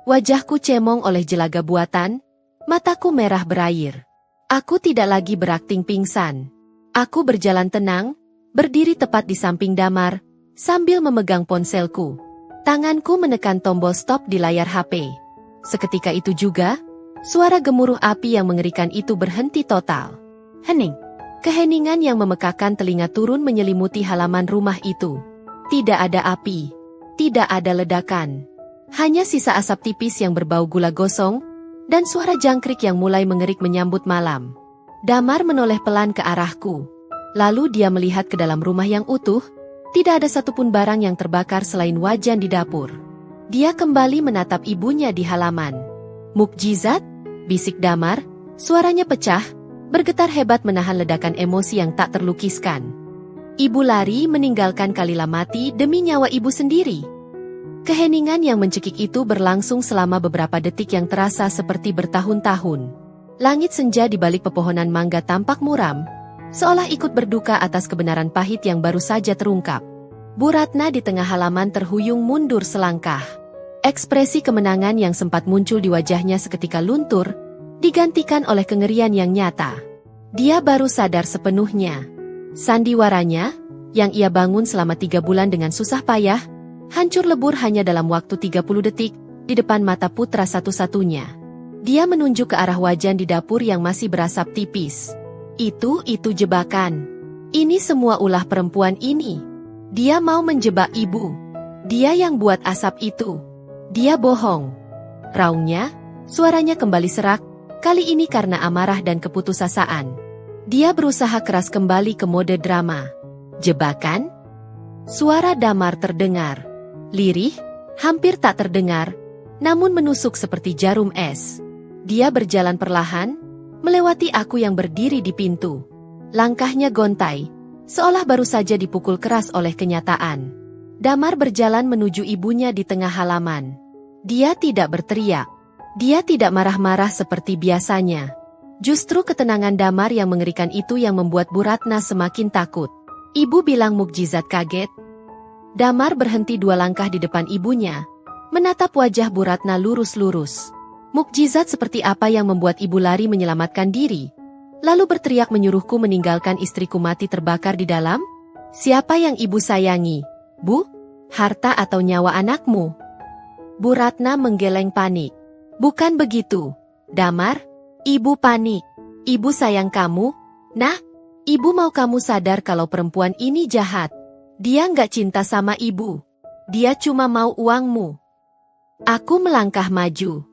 Wajahku cemong oleh jelaga buatan, mataku merah berair. Aku tidak lagi berakting pingsan. Aku berjalan tenang, berdiri tepat di samping Damar, sambil memegang ponselku. Tanganku menekan tombol stop di layar HP. Seketika itu juga, suara gemuruh api yang mengerikan itu berhenti total. Hening. Keheningan yang memekakkan telinga turun menyelimuti halaman rumah itu. Tidak ada api. Tidak ada ledakan. Hanya sisa asap tipis yang berbau gula gosong, dan suara jangkrik yang mulai mengerik menyambut malam. Damar menoleh pelan ke arahku. Lalu dia melihat ke dalam rumah yang utuh, tidak ada satupun barang yang terbakar selain wajan di dapur. Dia kembali menatap ibunya di halaman. Mukjizat? Bisik Damar, suaranya pecah, bergetar hebat menahan ledakan emosi yang tak terlukiskan. Ibu lari meninggalkan Kalila mati demi nyawa ibu sendiri. Keheningan yang mencekik itu berlangsung selama beberapa detik yang terasa seperti bertahun-tahun. Langit senja di balik pepohonan mangga tampak muram, seolah ikut berduka atas kebenaran pahit yang baru saja terungkap. Bu Ratna di tengah halaman terhuyung mundur selangkah. Ekspresi kemenangan yang sempat muncul di wajahnya seketika luntur, digantikan oleh kengerian yang nyata. Dia baru sadar sepenuhnya. Sandiwaranya, yang ia bangun selama 3 bulan dengan susah payah, hancur lebur hanya dalam waktu 30 detik, di depan mata putra satu-satunya. Dia menunjuk ke arah wajan di dapur yang masih berasap tipis. Itu jebakan. Ini semua ulah perempuan ini. Dia mau menjebak ibu. Dia yang buat asap itu. Dia bohong. Raungnya, suaranya kembali serak, kali ini karena amarah dan keputusasaan. Dia berusaha keras kembali ke mode drama. Jebakan? Suara Damar terdengar. Lirih, hampir tak terdengar, namun menusuk seperti jarum es. Dia berjalan perlahan, melewati aku yang berdiri di pintu. Langkahnya gontai, seolah baru saja dipukul keras oleh kenyataan. Damar berjalan menuju ibunya di tengah halaman. Dia tidak berteriak. Dia tidak marah-marah seperti biasanya. Justru ketenangan Damar yang mengerikan itu yang membuat Bu Ratna semakin takut. Ibu bilang mukjizat kaget. Damar berhenti 2 langkah di depan ibunya, menatap wajah Bu Ratna lurus-lurus. Mukjizat seperti apa yang membuat ibu lari menyelamatkan diri, lalu berteriak menyuruhku meninggalkan istriku mati terbakar di dalam? Siapa yang ibu sayangi? Bu? Harta atau nyawa anakmu? Bu Ratna menggeleng panik. Bukan begitu, Damar. Ibu panik. Ibu sayang kamu. Nah, ibu mau kamu sadar kalau perempuan ini jahat. Dia nggak cinta sama ibu. Dia cuma mau uangmu. Aku melangkah maju.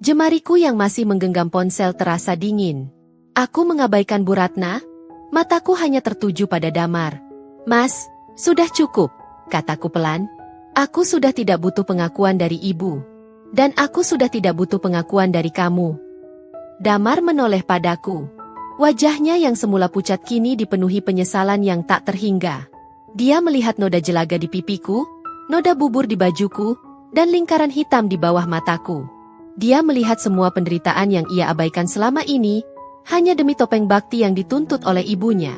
Jemariku yang masih menggenggam ponsel terasa dingin. Aku mengabaikan Bu Ratna. Mataku hanya tertuju pada Damar. Mas, sudah cukup, kataku pelan. Aku sudah tidak butuh pengakuan dari ibu. Dan aku sudah tidak butuh pengakuan dari kamu. Damar menoleh padaku. Wajahnya yang semula pucat kini dipenuhi penyesalan yang tak terhingga. Dia melihat noda jelaga di pipiku, noda bubur di bajuku, dan lingkaran hitam di bawah mataku. Dia melihat semua penderitaan yang ia abaikan selama ini, hanya demi topeng bakti yang dituntut oleh ibunya.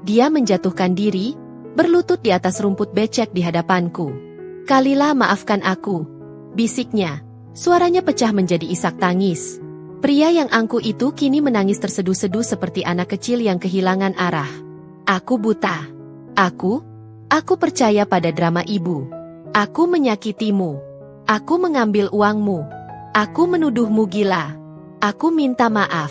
Dia menjatuhkan diri, berlutut di atas rumput becek di hadapanku. "Kalila, maafkan aku," bisiknya. Suaranya pecah menjadi isak tangis. Pria yang angkuh itu kini menangis terseduh-seduh seperti anak kecil yang kehilangan arah. "Aku buta. Aku percaya pada drama ibu. Aku menyakitimu. Aku mengambil uangmu. Aku menuduhmu gila. Aku minta maaf.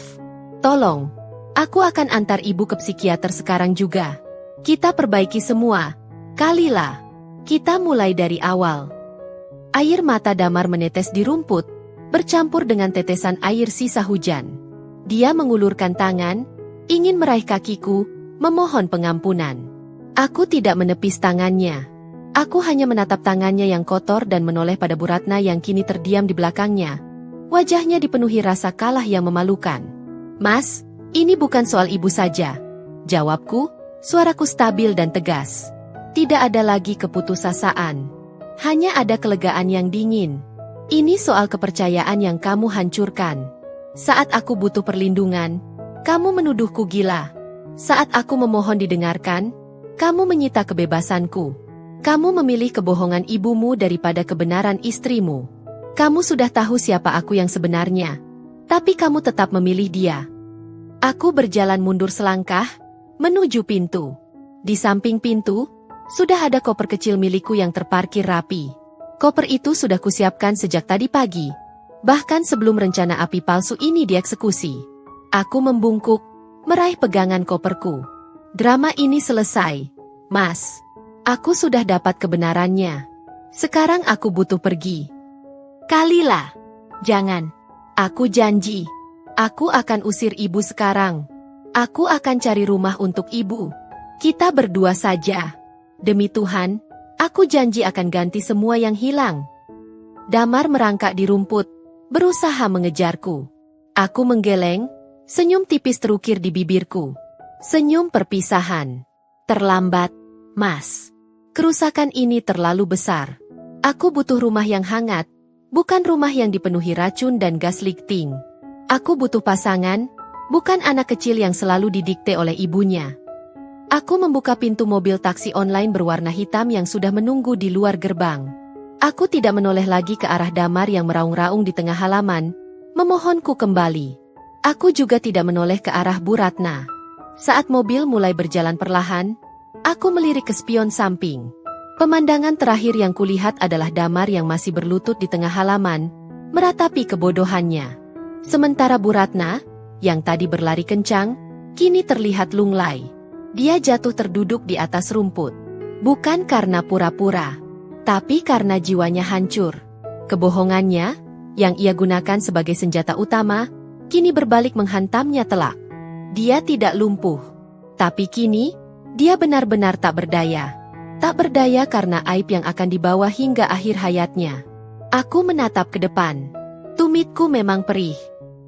Tolong. Aku akan antar ibu ke psikiater sekarang juga. Kita perbaiki semua. Kalila. Kita mulai dari awal." Air mata Damar menetes di rumput, bercampur dengan tetesan air sisa hujan. Dia mengulurkan tangan, ingin meraih kakiku, memohon pengampunan. Aku tidak menepis tangannya. Aku hanya menatap tangannya yang kotor dan menoleh pada Bu Ratna yang kini terdiam di belakangnya. Wajahnya dipenuhi rasa kalah yang memalukan. "Mas, ini bukan soal ibu saja," jawabku, suaraku stabil dan tegas. "Tidak ada lagi keputusasaan. Hanya ada kelegaan yang dingin. Ini soal kepercayaan yang kamu hancurkan. Saat aku butuh perlindungan, kamu menuduhku gila. Saat aku memohon didengarkan, kamu menyita kebebasanku. Kamu memilih kebohongan ibumu daripada kebenaran istrimu. Kamu sudah tahu siapa aku yang sebenarnya, tapi kamu tetap memilih dia." Aku berjalan mundur selangkah, menuju pintu. Di samping pintu, sudah ada koper kecil milikku yang terparkir rapi. Koper itu sudah kusiapkan sejak tadi pagi, bahkan sebelum rencana api palsu ini dieksekusi. Aku membungkuk, meraih pegangan koperku. "Drama ini selesai, Mas. Aku sudah dapat kebenarannya. Sekarang aku butuh pergi." "Kalila, jangan. Aku janji. Aku akan usir ibu sekarang. Aku akan cari rumah untuk ibu. Kita berdua saja. Demi Tuhan, aku janji akan ganti semua yang hilang." Damar merangkak di rumput, berusaha mengejarku. Aku menggeleng, senyum tipis terukir di bibirku. Senyum perpisahan. "Terlambat, Mas. Kerusakan ini terlalu besar. Aku butuh rumah yang hangat, bukan rumah yang dipenuhi racun dan gas lighting. Aku butuh pasangan, bukan anak kecil yang selalu didikte oleh ibunya." Aku membuka pintu mobil taksi online berwarna hitam yang sudah menunggu di luar gerbang. Aku tidak menoleh lagi ke arah Damar yang meraung-raung di tengah halaman, memohonku kembali. Aku juga tidak menoleh ke arah Bu Ratna. Saat mobil mulai berjalan perlahan, aku melirik ke spion samping. Pemandangan terakhir yang kulihat adalah Damar yang masih berlutut di tengah halaman, meratapi kebodohannya. Sementara Bu Ratna, yang tadi berlari kencang, kini terlihat lunglai. Dia jatuh terduduk di atas rumput. Bukan karena pura-pura, tapi karena jiwanya hancur. Kebohongannya, yang ia gunakan sebagai senjata utama, kini berbalik menghantamnya telak. Dia tidak lumpuh, tapi kini, dia benar-benar tak berdaya. Tak berdaya karena aib yang akan dibawa hingga akhir hayatnya. Aku menatap ke depan. Tumitku memang perih.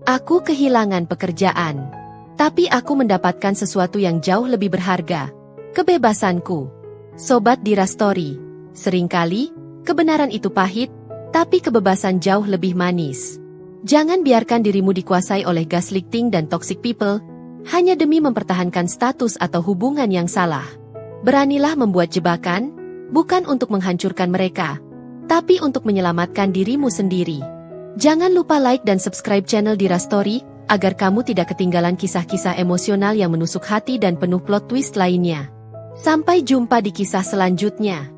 Aku kehilangan pekerjaan. Tapi aku mendapatkan sesuatu yang jauh lebih berharga. Kebebasanku. Sobat Dira Story. Seringkali, kebenaran itu pahit, tapi kebebasan jauh lebih manis. Jangan biarkan dirimu dikuasai oleh gaslighting dan toxic people, hanya demi mempertahankan status atau hubungan yang salah. Beranilah membuat jebakan, bukan untuk menghancurkan mereka, tapi untuk menyelamatkan dirimu sendiri. Jangan lupa like dan subscribe channel Dira Story, agar kamu tidak ketinggalan kisah-kisah emosional yang menusuk hati dan penuh plot twist lainnya. Sampai jumpa di kisah selanjutnya.